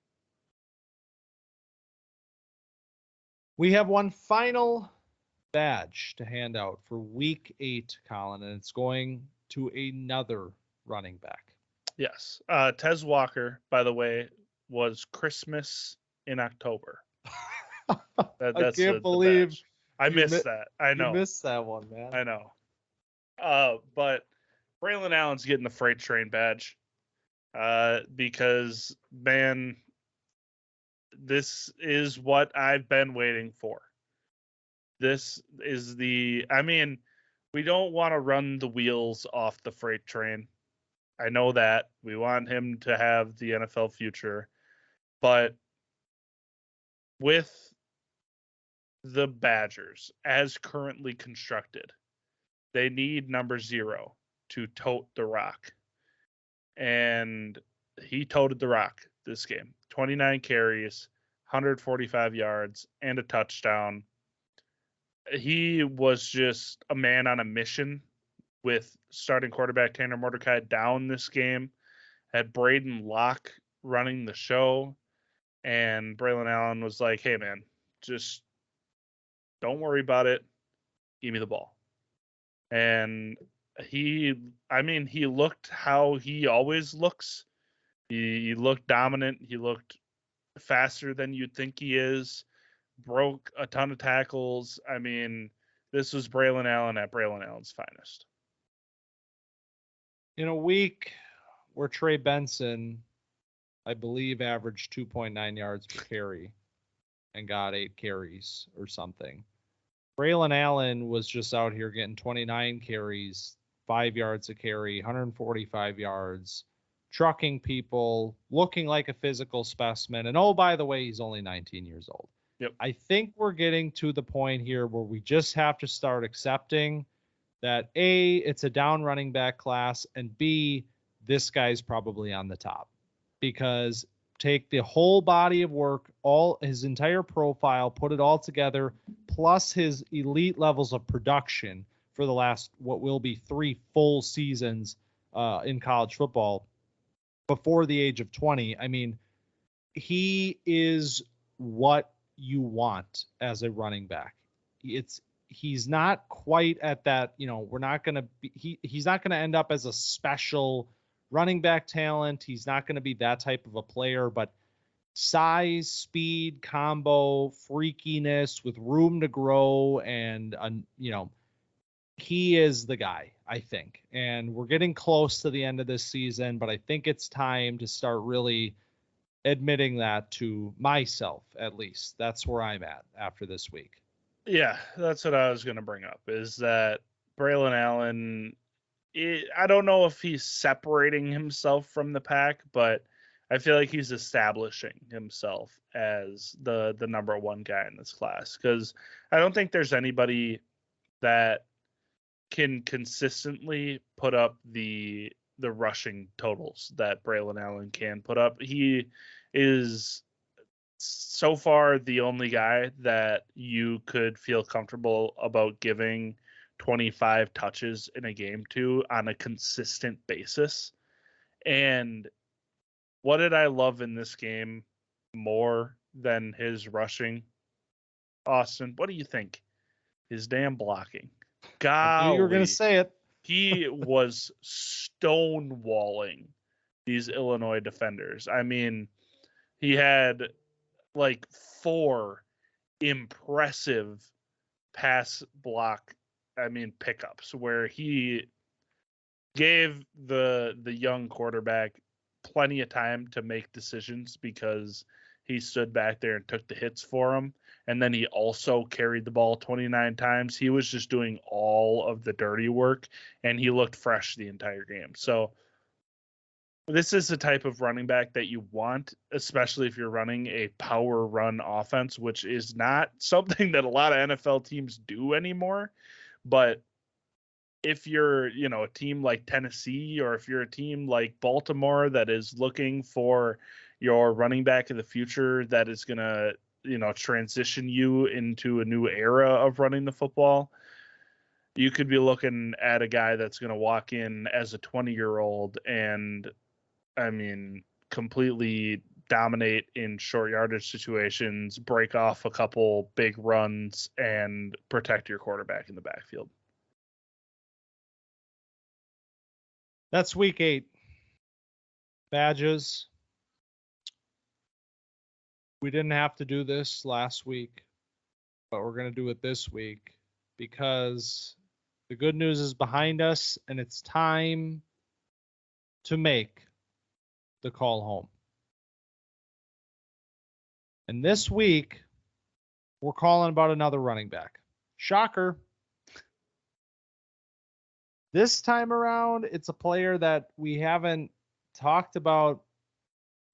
We have one final badge to hand out for week 8, Collin, and it's going to another running back. Yes. Tez Walker, by the way, was Christmas in October. I can't believe I missed that. I know. You missed that one, man. I know. But Braylon Allen's getting the freight train badge. Because, man, this is what I've been waiting for. This is we don't want to run the wheels off the freight train. I know that. We want him to have the NFL future. But with the Badgers as currently constructed, they need number 0 to tote the rock. And he toted the rock this game. 29 carries, 145 yards, and a touchdown. He was just a man on a mission with starting quarterback Tanner Mordecai down this game. Had Braden Locke running the show. And Braylon Allen was like, hey, man, just don't worry about it. Give me the ball. And he looked how he always looks. He looked dominant. He looked faster than you'd think he is. Broke a ton of tackles. I mean, this was Braylon Allen at Braylon Allen's finest. In a week where Trey Benson, I believe, averaged 2.9 yards per carry and got 8 carries or something, Braylon Allen was just out here getting 29 carries, 5 yards a carry, 145 yards, trucking people, looking like a physical specimen. And oh, by the way, he's only 19 years old. Yep. I think we're getting to the point here where we just have to start accepting that A, it's a down running back class, and B, this guy's probably on the top. Because take the whole body of work, all his entire profile, put it all together, plus his elite levels of production for the last what will be 3 full seasons in college football before the age of 20. I mean, he is what you want as a running back. He's not quite at that, we're not going to be, he's not going to end up as a special running back talent. He's not going to be that type of a player, but size, speed, combo, freakiness with room to grow. And, he is the guy, I think. And we're getting close to the end of this season, but I think it's time to start really admitting that to myself, at least. That's where I'm at after this week. Yeah, that's what I was going to bring up, is that Braylon Allen, I don't know if he's separating himself from the pack, but I feel like he's establishing himself as the number one guy in this class, because I don't think there's anybody that can consistently put up the rushing totals that Braylon Allen can put up. He is so far the only guy that you could feel comfortable about giving 25 touches in a game to on a consistent basis. And what did I love in this game more than his rushing? Austin, what do you think? His damn blocking. Golly, I knew you were going to say it. He was stonewalling these Illinois defenders. I mean, he had like 4 impressive pass block, pickups where he gave the young quarterback plenty of time to make decisions because he stood back there and took the hits for him. And then he also carried the ball 29 times. He was just doing all of the dirty work, and he looked fresh the entire game. So this is the type of running back that you want, especially if you're running a power run offense, which is not something that a lot of NFL teams do anymore. But if you're, a team like Tennessee, or if you're a team like Baltimore that is looking for your running back of the future that is going to, transition you into a new era of running the football, you could be looking at a guy that's going to walk in as a 20-year-old and, completely dominate in short yardage situations, break off a couple big runs, and protect your quarterback in the backfield. That's week 8. Badges. We didn't have to do this last week, but we're going to do it this week because the good news is behind us, and it's time to make the call home. And this week, we're calling about another running back. Shocker. This time around, it's a player that we haven't talked about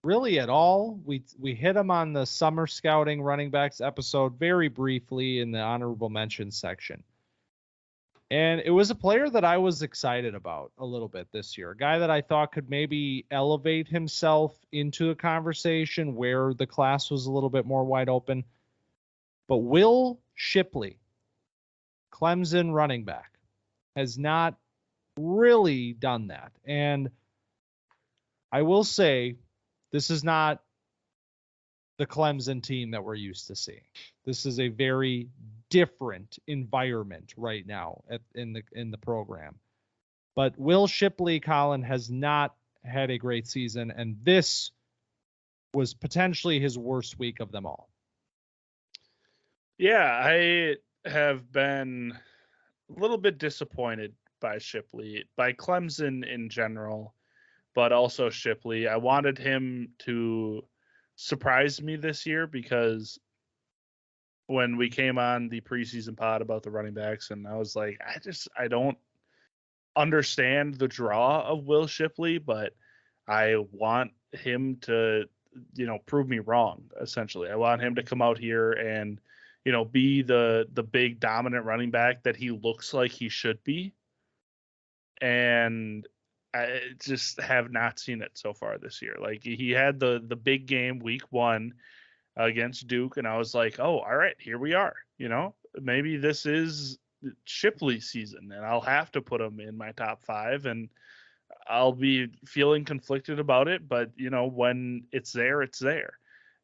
really at all. We hit him on the summer scouting running backs episode very briefly in the honorable mention section. And it was a player that I was excited about a little bit this year. A guy that I thought could maybe elevate himself into a conversation where the class was a little bit more wide open. But Will Shipley, Clemson running back, has not really done that. And I will say, this is not the Clemson team that we're used to seeing. This is a very different environment right now in the program. But Will Shipley, Collin, has not had a great season, and this was potentially his worst week of them all. Yeah, I have been a little bit disappointed by Shipley, by Clemson in general, but also Shipley. I wanted him to surprise me this year because when we came on the preseason pod about the running backs, and I was like, I don't understand the draw of Will Shipley, but I want him to, prove me wrong, essentially. I want him to come out here and, be the big dominant running back that he looks like he should be. And I just have not seen it so far this year. Like, he had the big game week 1 against Duke, and I was like, oh, all right, here we are. Maybe this is Shipley season, and I'll have to put him in my top 5, and I'll be feeling conflicted about it. But, when it's there, it's there.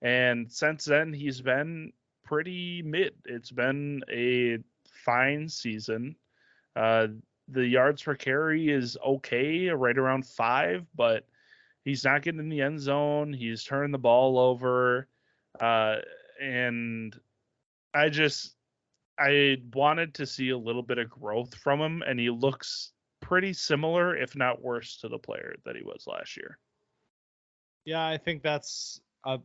And since then, he's been pretty mid. It's been a fine season. The yards per carry is okay, right around 5, but he's not getting in the end zone. He's turning the ball over. And I wanted to see a little bit of growth from him, and he looks pretty similar, if not worse, to the player that he was last year. Yeah, I think that's a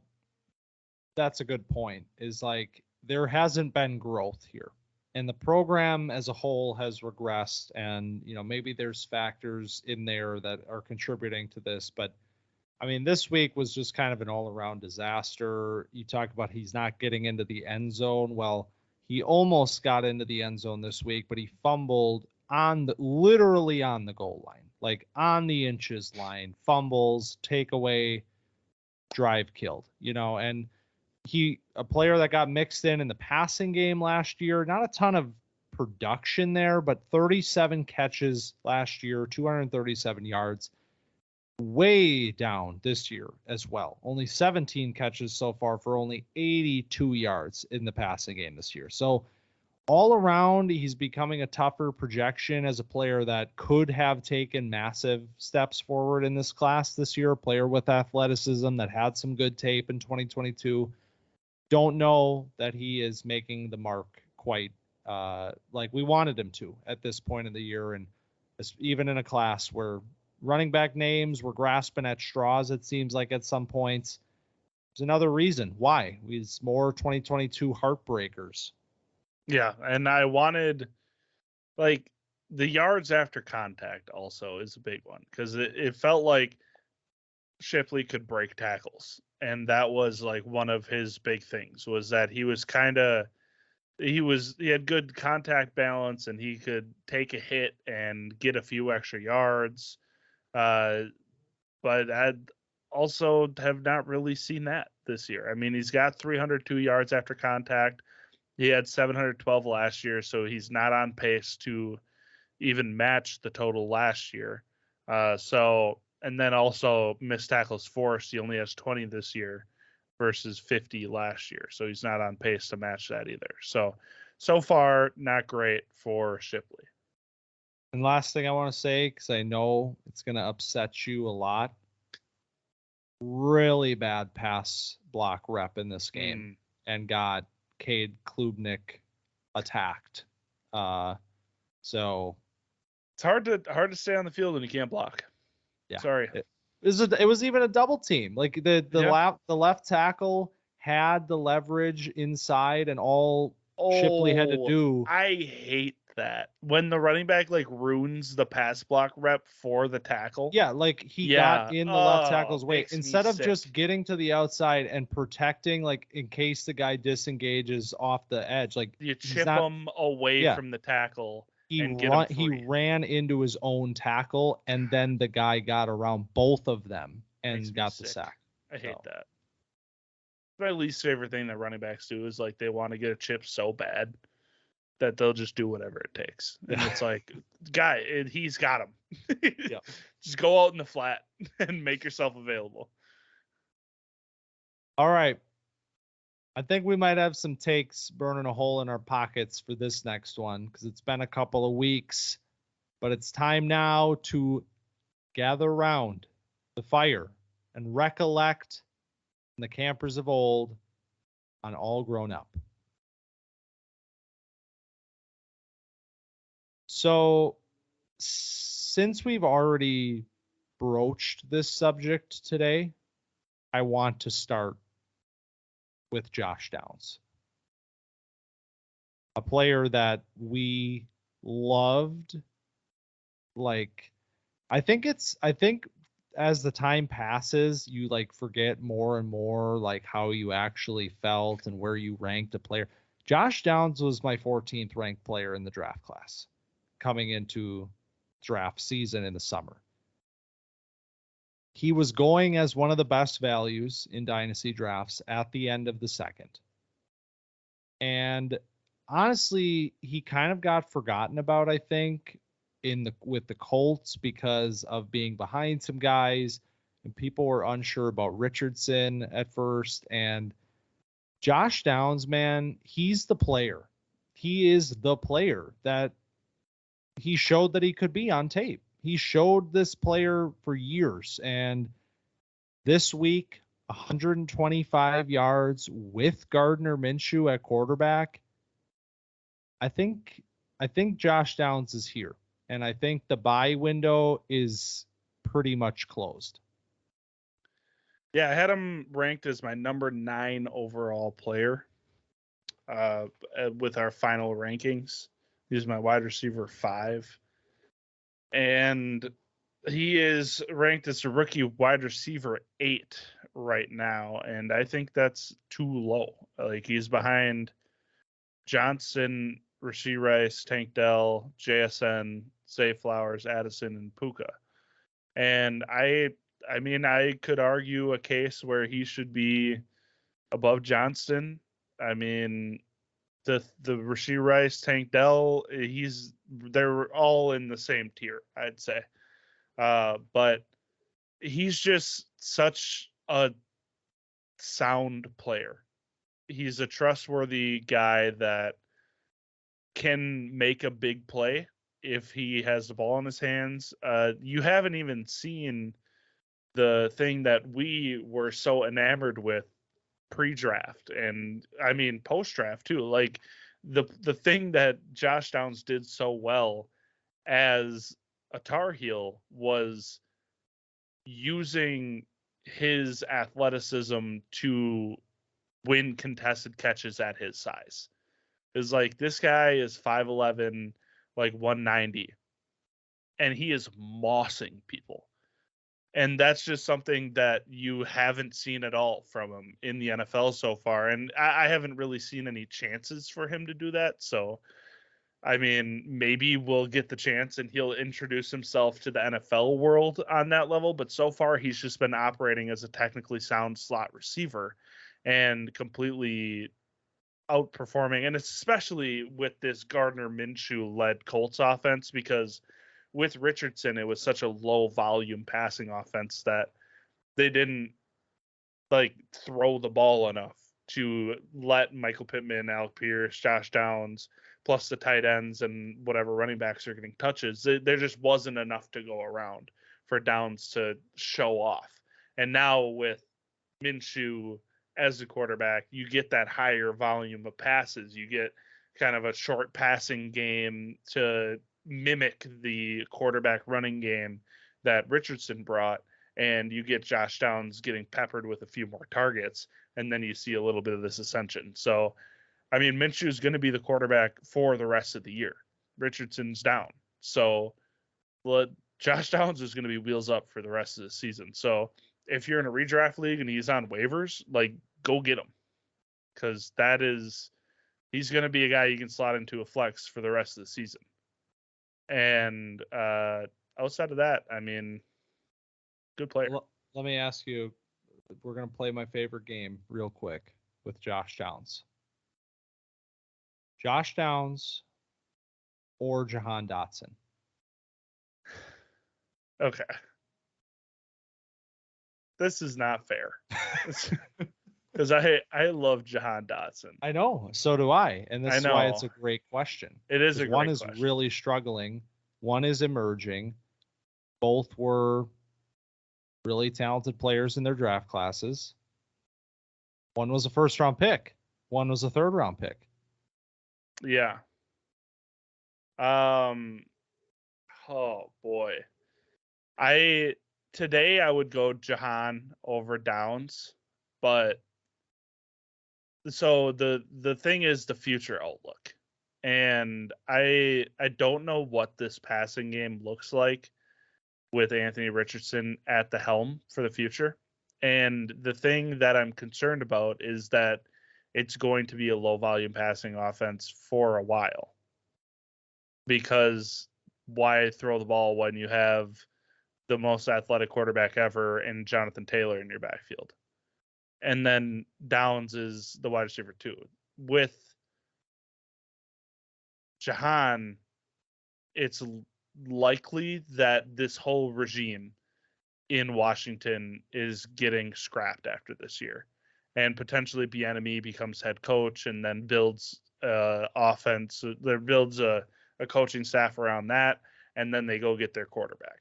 good point. Is like there hasn't been growth here, and the program as a whole has regressed. And maybe there's factors in there that are contributing to this, but I mean, this week was just kind of an all-around disaster. You talk about he's not getting into the end zone. Well, he almost got into the end zone this week, but he fumbled literally on the goal line, like on the inches line, fumbles, takeaway, drive killed, and a player that got mixed in the passing game last year, not a ton of production there, but 37 catches last year, 237 yards. Way down this year as well. Only 17 catches so far for only 82 yards in the passing game this year. So all around, he's becoming a tougher projection as a player that could have taken massive steps forward in this class this year. A player with athleticism that had some good tape in 2022. Don't know that he is making the mark quite like we wanted him to at this point in the year. And even in a class where running back names were grasping at straws, it seems like at some points. There's another reason why. It's more 2022 heartbreakers. Yeah, and I wanted, like, the yards after contact also is a big one, because it felt like Shipley could break tackles, and that was like one of his big things, was that he had good contact balance, and he could take a hit and get a few extra yards. But I also have not really seen that this year. I mean, he's got 302 yards after contact. He had 712 last year, so he's not on pace to even match the total last year. And then also missed tackles forced. He only has 20 this year versus 50 last year, so he's not on pace to match that either. So far, not great for Shipley. And last thing I want to say, because I know it's going to upset you a lot, really bad pass block rep in this game and got Cade Klubnik attacked. So it's hard to stay on the field when you can't block. Yeah, sorry. It was even a double team. Like the left tackle had the leverage inside, and all Shipley had to do. I hate that when the running back like ruins the pass block rep for the tackle. Yeah, like he got in the left tackle's way instead of just getting to the outside and protecting, like in case the guy disengages off the edge. Like you chip him away from the tackle. He ran into his own tackle, and then the guy got around both of them and got the sack. I hate that. My least favorite thing that running backs do is like they want to get a chip so bad that they'll just do whatever it takes. And it's like, guy, he's got him. Yeah. Just go out in the flat and make yourself available. All right. I think we might have some takes burning a hole in our pockets for this next one, because it's been a couple of weeks, but it's time now to gather around the fire and recollect the campers of old on All Grown Up. So since we've already broached this subject today, I want to start with Josh Downs, a player that we loved. Like, I think as the time passes, you like forget more and more like how you actually felt and where you ranked a player. Josh Downs was my 14th ranked player in the draft class coming into draft season in the summer. He was going as one of the best values in Dynasty drafts at the end of the second. And honestly, he kind of got forgotten about, I think, with the Colts because of being behind some guys, and people were unsure about Richardson at first. And Josh Downs, man, he's the player. He is the player that he showed that he could be on tape. He showed this player for years, and This week, 125 yards with Gardner Minshew at quarterback. I think Josh Downs is here, and I think the buy window is pretty much closed. Yeah, I had him ranked as my number 9 overall player with our final rankings. He's my wide receiver 5. And he is ranked as a rookie wide receiver 8 right now, and I think that's too low. Like, he's behind Johnson, Rashee Rice, Tank Dell, JSN, Zay Flowers, Addison, and Puka. And I mean, I could argue a case where he should be above Johnston. I mean, the Rashee Rice, Tank Dell, they're all in the same tier, I'd say. But he's just such a sound player. He's a trustworthy guy that can make a big play if he has the ball in his hands. You haven't even seen the thing that we were so enamored with pre-draft, and I mean post-draft too. Like, the thing that Josh Downs did so well as a Tar Heel was using his athleticism to win contested catches at his size. Is like, this guy is 5'11", like 190, and he is mossing people. And that's just something that you haven't seen at all from him in the NFL so far. And I haven't really seen any chances for him to do that. So, I mean, maybe we'll get the chance and he'll introduce himself to the NFL world on that level. But so far, he's just been operating as a technically sound slot receiver and completely outperforming. And especially with this Gardner Minshew-led Colts offense, because with Richardson, it was such a low volume passing offense that they didn't like throw the ball enough to let Michael Pittman, Alec Pierce, Josh Downs, plus the tight ends and whatever running backs are getting touches. There just wasn't enough to go around for Downs to show off. And now with Minshew as the quarterback, you get that higher volume of passes. You get kind of a short passing game to mimic the quarterback running game that Richardson brought, and you get Josh Downs getting peppered with a few more targets, and then you see a little bit of this ascension. So, I mean, Minshew is going to be the quarterback for the rest of the year. Richardson's down. So, Josh Downs is going to be wheels up for the rest of the season. So, if you're in a redraft league and he's on waivers, like, go get him. Because he's going to be a guy you can slot into a flex for the rest of the season. And outside of that, I mean, good player. Let me ask you, we're going to play my favorite game real quick with Josh Downs. Josh Downs or Jahan Dotson? Okay. This is not fair. Because I love Jahan Dotson. I know, so do I, and this is why it's a great question. It is a great question. One is really struggling, one is emerging. Both were really talented players in their draft classes. One was a first-round pick. One was a third-round pick. Yeah. Oh boy. Today I would go Jahan over Downs, but so the thing is the future outlook. And I don't know what this passing game looks like with Anthony Richardson at the helm for the future. And the thing that I'm concerned about is that it's going to be a low volume passing offense for a while. Because why throw the ball when you have the most athletic quarterback ever in Jonathan Taylor in your backfield? And then Downs is the wide receiver too. With Jahan, it's likely that this whole regime in Washington is getting scrapped after this year, and potentially Bieniemy becomes head coach and then builds offense. There builds a coaching staff around that, and then they go get their quarterback.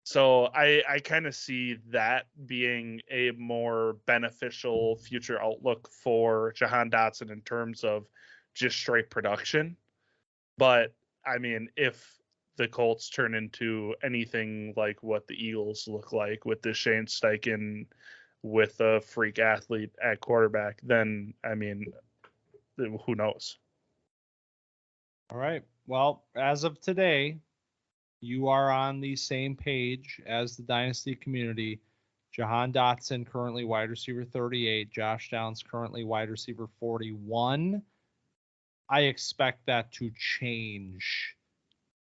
So I kind of see that being a more beneficial future outlook for Jahan Dotson in terms of just straight production. But I mean, if the Colts turn into anything like what the Eagles look like with this Shane Steichen with a freak athlete at quarterback, then I mean, who knows? All right. Well, as of today, you are on the same page as the Dynasty community. Jahan Dotson currently wide receiver 38. Josh Downs currently wide receiver 41. I expect that to change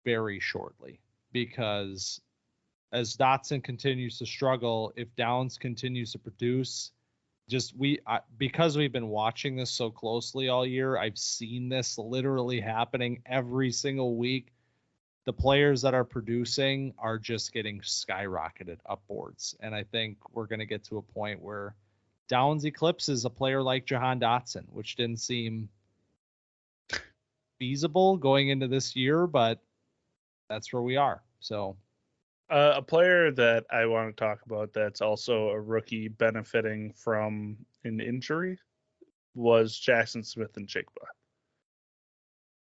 very shortly because as Dotson continues to struggle, if Downs continues to produce, because we've been watching this so closely all year, I've seen this literally happening every single week. The players that are producing are just getting skyrocketed upwards. And I think we're going to get to a point where Downs eclipses a player like Jahan Dotson, which didn't seem feasible going into this year, but that's where we are. So a player that I want to talk about that's also a rookie benefiting from an injury was Jackson Smith and Jigba.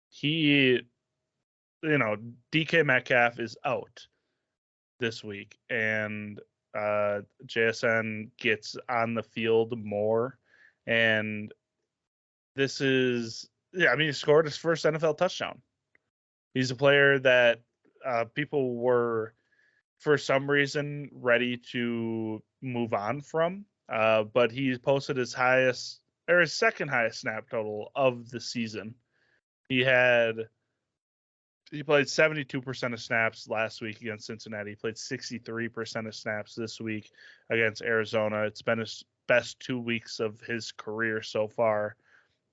He, DK Metcalf is out this week, and JSN gets on the field more. And this is, he scored his first NFL touchdown. He's a player that people were, for some reason, ready to move on from. But he posted his second highest snap total of the season. He played 72% of snaps last week against Cincinnati. He played 63% of snaps this week against Arizona. It's been his best 2 weeks of his career so far,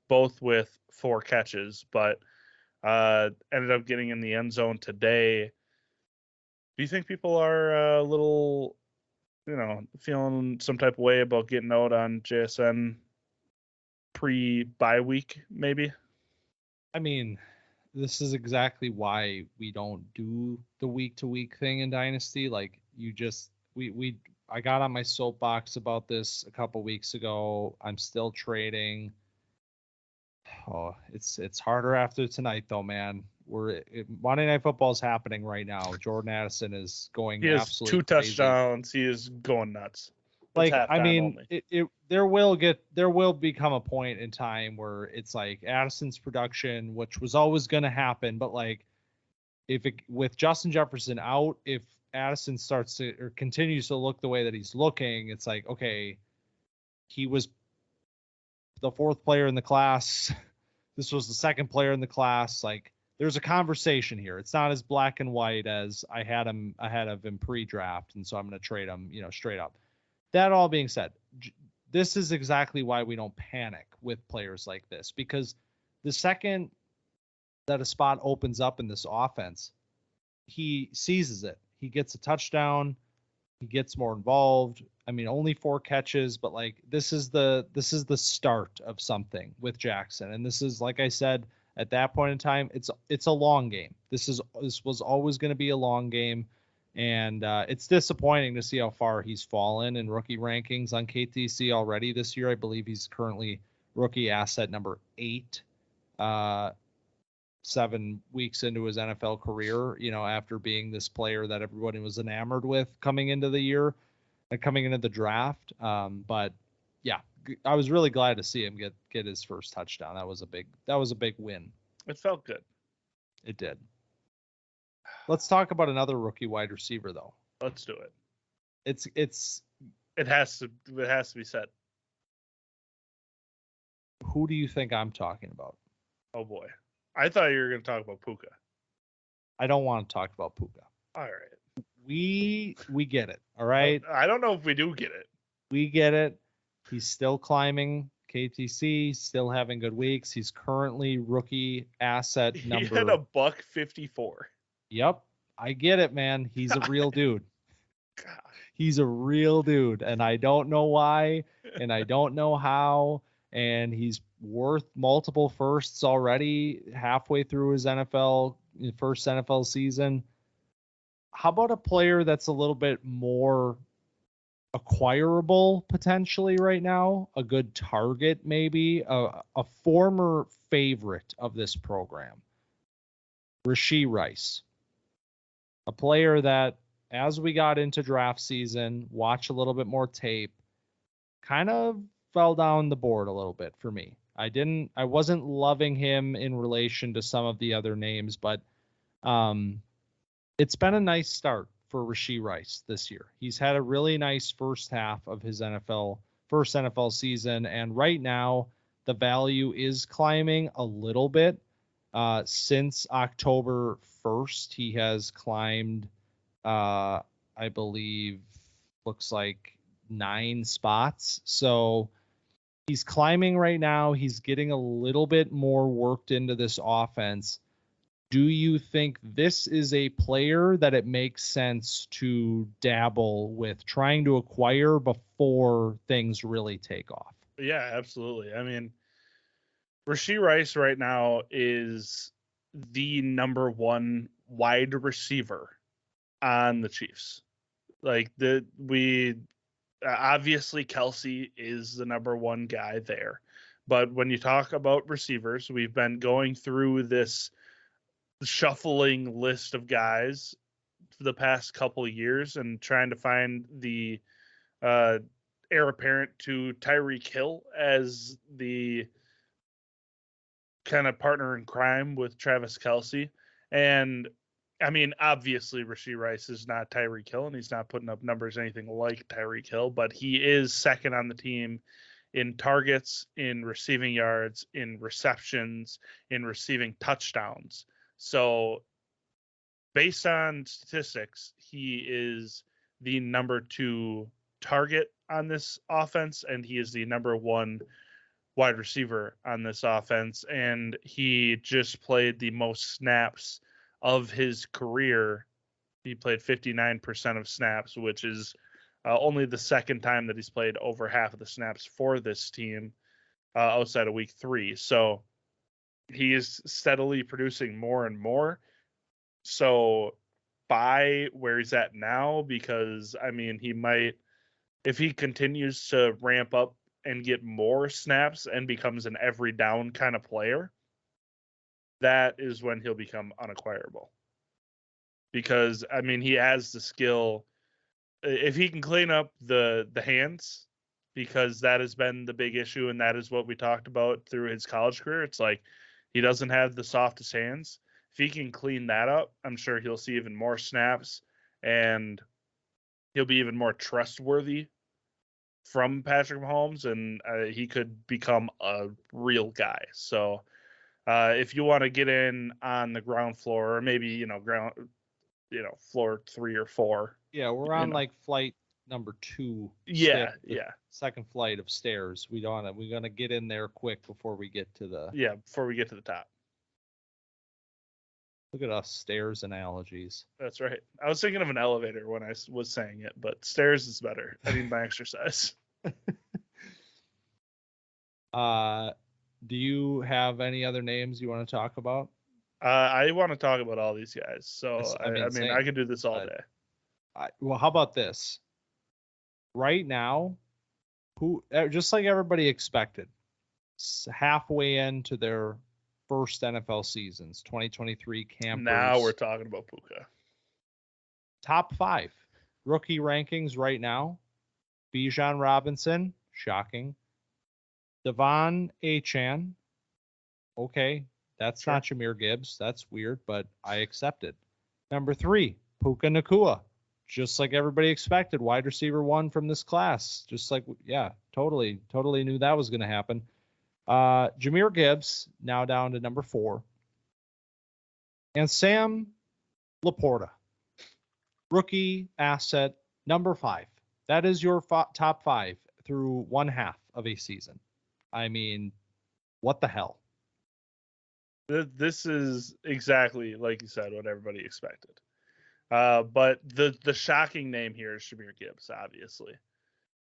both with 4 catches, but ended up getting in the end zone today. Do you think people are a little, feeling some type of way about getting out on JSN pre-bye week, maybe? I mean, this is exactly why we don't do the week-to-week thing in Dynasty. Like, I got on my soapbox about this a couple weeks ago. I'm still trading. Oh, it's harder after tonight, though, man. Monday Night Football is happening right now. Jordan Addison is going He has absolutely 2 crazy. touchdowns. He is going nuts. Like, I mean, there will become a point in time where it's like Addison's production, which was always going to happen, but like with Justin Jefferson out, if Addison starts to or continues to look the way that he's looking, it's like, okay, he was the 4th player in the class. This was the 2nd player in the class. Like, there's a conversation here. It's not as black and white as I had him ahead of him pre-draft, and so I'm going to trade him, straight up. That all being said, this is exactly why we don't panic with players like this, because the second that a spot opens up in this offense, he seizes it. He gets a touchdown. He gets more involved. I mean, only 4 catches, but like this is the start of something with Jackson. And this is, like I said, at that point in time, it's a long game. This was always going to be a long game. And it's disappointing to see how far he's fallen in rookie rankings on KTC already this year. I believe he's currently rookie asset number 8, 7 weeks into his NFL career, after being this player that everybody was enamored with coming into the year and coming into the draft. But yeah, I was really glad to see him get his first touchdown. That was a big win. It felt good. It did. Let's talk about another rookie wide receiver, though. Let's do it. It has to be said. Who do you think I'm talking about? Oh boy, I thought you were going to talk about Puka. I don't want to talk about Puka. All right. We get it. All right. I don't know if we do get it. We get it. He's still climbing KTC, still having good weeks. He's currently rookie asset number. He had a $154. Yep. I get it, man. He's a real dude. He's a real dude. And I don't know why. And I don't know how. And he's worth multiple firsts already halfway through his first NFL season. how about a player that's a little bit more acquirable potentially right now? A good target, maybe a former favorite of this program, Rashee Rice, a player that, as we got into draft season, watch a little bit more tape, kind of fell down the board a little bit for me. I wasn't loving him in relation to some of the other names, but it's been a nice start for Rashee Rice this year. He's had a really nice first half of his first NFL season, and right now the value is climbing a little bit. Since October 1st, he has climbed, I believe, looks like 9 spots. So he's climbing right now. He's getting a little bit more worked into this offense. Do you think this is a player that it makes sense to dabble with, trying to acquire before things really take off? Yeah, absolutely. I mean, Rashee Rice right now is the number 1 wide receiver on the Chiefs. Like obviously Kelsey is the number 1 guy there. But when you talk about receivers, we've been going through this shuffling list of guys for the past couple of years and trying to find the heir apparent to Tyreek Hill as the kind of partner in crime with Travis Kelsey. And I mean, obviously Rashee Rice is not Tyreek Hill, and he's not putting up numbers anything like Tyreek Hill, but he is second on the team in targets, in receiving yards, in receptions, in receiving touchdowns. So based on statistics, he is the number 2 target on this offense, and he is the number 1 wide receiver on this offense. And he just played the most snaps of his career. He played 59% of snaps, which is only the second time that he's played over half of the snaps for this team outside of week 3. So he is steadily producing more and more. So buy where he's at now, because I mean, he might, if he continues to ramp up and get more snaps and becomes an every down kind of player, that is when he'll become unacquirable. Because I mean, he has the skill. If he can clean up the hands, because that has been the big issue, and that is what we talked about through his college career. It's like he doesn't have the softest hands. If he can clean that up, I'm sure he'll see even more snaps, and he'll be even more trustworthy from Patrick Mahomes, and he could become a real guy. So if you want to get in on the ground floor, or maybe floor 3 or 4. Yeah, we're on like flight number 2. Yeah. Second flight of stairs. We're gonna get in there quick before we get to the. Yeah, before we get to the top. Look at us, stairs analogies. That's right. I was thinking of an elevator when I was saying it, but stairs is better. I need my exercise. Do you have any other names you want to talk about? I want to talk about all these guys. So I mean, I could do this all day. Well, how about this? Right now, just like everybody expected, halfway into their first NFL seasons, 2023 campers. Now we're talking about Puka. Top 5 rookie rankings right now: Bijan Robinson, shocking. Devon Achane, okay, that's sure. Not Jahmyr Gibbs. That's weird, but I accept it. Number 3, Puka Nacua, just like everybody expected, wide receiver 1 from this class. Just like, yeah, totally knew that was going to happen. Jahmyr Gibbs now down to number 4, and Sam Laporta, rookie asset number 5. That is your top 5 through one half of a season. I mean, what the hell? This is exactly, like you said, what everybody expected. But the shocking name here is Jahmyr Gibbs, obviously,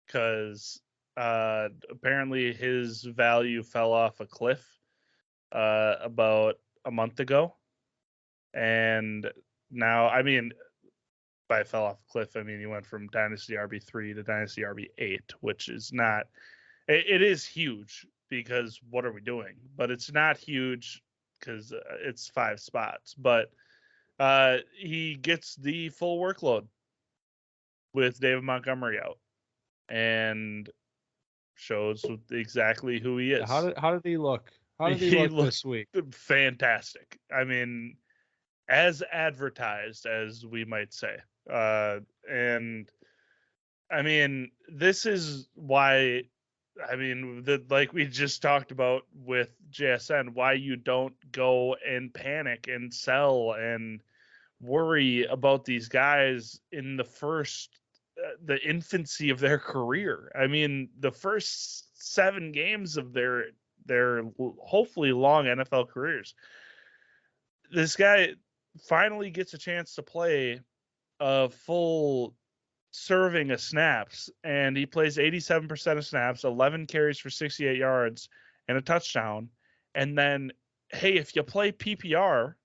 because apparently his value fell off a cliff about a month ago. And now, I mean, fell off a cliff. I mean, he went from Dynasty RB3 to Dynasty RB8, which is not. It is huge because what are we doing? But it's not huge because it's 5 spots. But he gets the full workload with David Montgomery out and shows exactly who he is. How did he look? How did he look this week? Fantastic. I mean, as advertised, as we might say. And I mean, this is why, I mean, like we just talked about with JSN, why you don't go and panic and sell and worry about these guys in the infancy of their career. I mean, the first 7 games of their hopefully long NFL careers. This guy finally gets a chance to play a full serving of snaps, and he plays 87% of snaps, 11 carries for 68 yards and a touchdown. And then, hey, if you play PPR,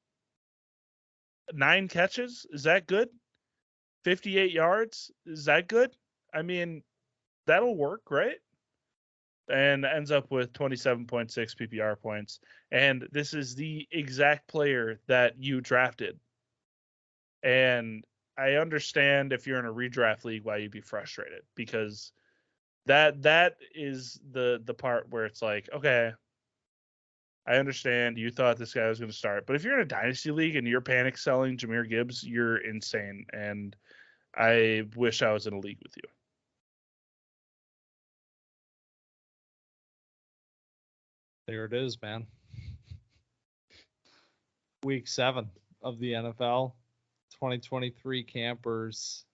9 catches, is that good? 58 yards, is that good? I mean, that'll work, right? And ends up with 27.6 PPR points. And this is the exact player that you drafted. And I understand if you're in a redraft league why you'd be frustrated, because that is the part where it's like, okay, I understand you thought this guy was going to start, but if you're in a dynasty league and you're panic selling Jahmyr Gibbs, you're insane. And I wish I was in a league with you. There it is, man. Week 7 of the NFL 2023 campers.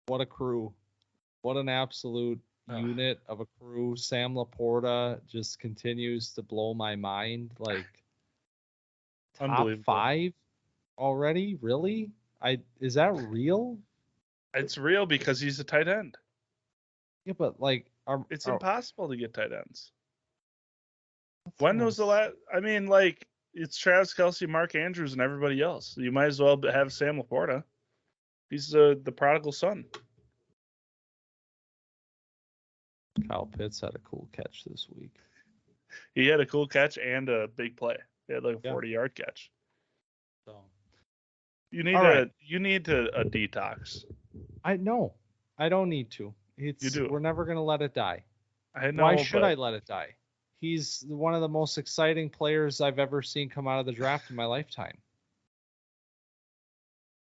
What a crew. What an absolute unit of a crew. Sam Laporta just continues to blow my mind. Like, top 5 already? Really? Is that real? It's real because he's a tight end. Yeah, but like, it's impossible to get tight ends. When was the last? I mean, like, it's Travis Kelce, Mark Andrews, and everybody else. You might as well have Sam Laporta. He's the prodigal son. Kyle Pitts had a cool catch this week. He had a cool catch and a big play. He had like a 40-yard catch. So you need a detox. I don't need to. You do. We're never gonna let it die. I know. Why should I let it die? He's one of the most exciting players I've ever seen come out of the draft in my lifetime.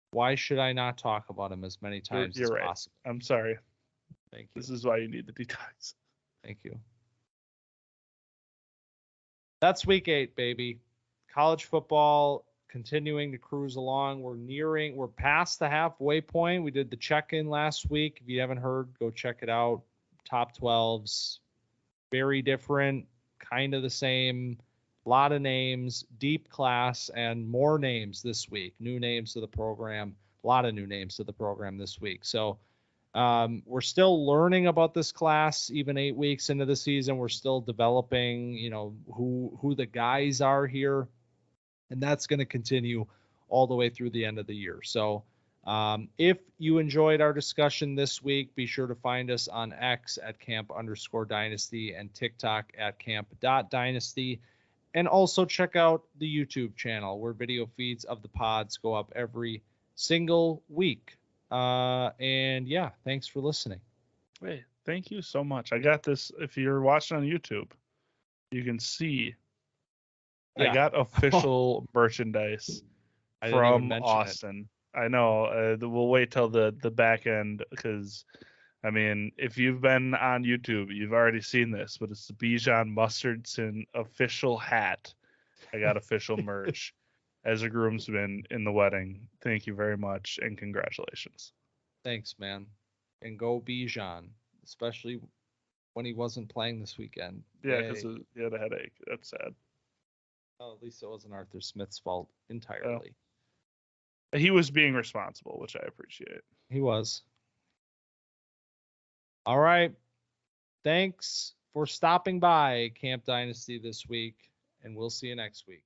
Why should I not talk about him as many times as possible? I'm sorry. Thank you. This is why you need the detox. Thank you. That's week 8, baby. College football continuing to cruise along. We're past the halfway point. We did the check-in last week. If you haven't heard, go check it out. Top 12s. Very different. Kind of the same, a lot of names, deep class, and more names this week. New names to the program, a lot of new names to the program this week. So we're still learning about this class, even 8 weeks into the season. We're still developing, who the guys are here, and that's going to continue all the way through the end of the year. So if you enjoyed our discussion this week, be sure to find us on X at camp_dynasty and TikTok at camp.dynasty. And also check out the YouTube channel where video feeds of the pods go up every single week. And yeah, thanks for listening. Hey, thank you so much. I got this. If you're watching on YouTube, you can see I got official merchandise from Austin. I know. We'll wait till the back end because, I mean, if you've been on YouTube, you've already seen this, but it's the Bijan Mustardson official hat. I got official merch as a groomsman in the wedding. Thank you very much and congratulations. Thanks, man. And go Bijan, especially when he wasn't playing this weekend. Yeah, because he had a headache. That's sad. Well, at least it wasn't Arthur Smith's fault entirely. He was being responsible, which I appreciate. He was. All right. Thanks for stopping by Camp Dynasty this week, and we'll see you next week.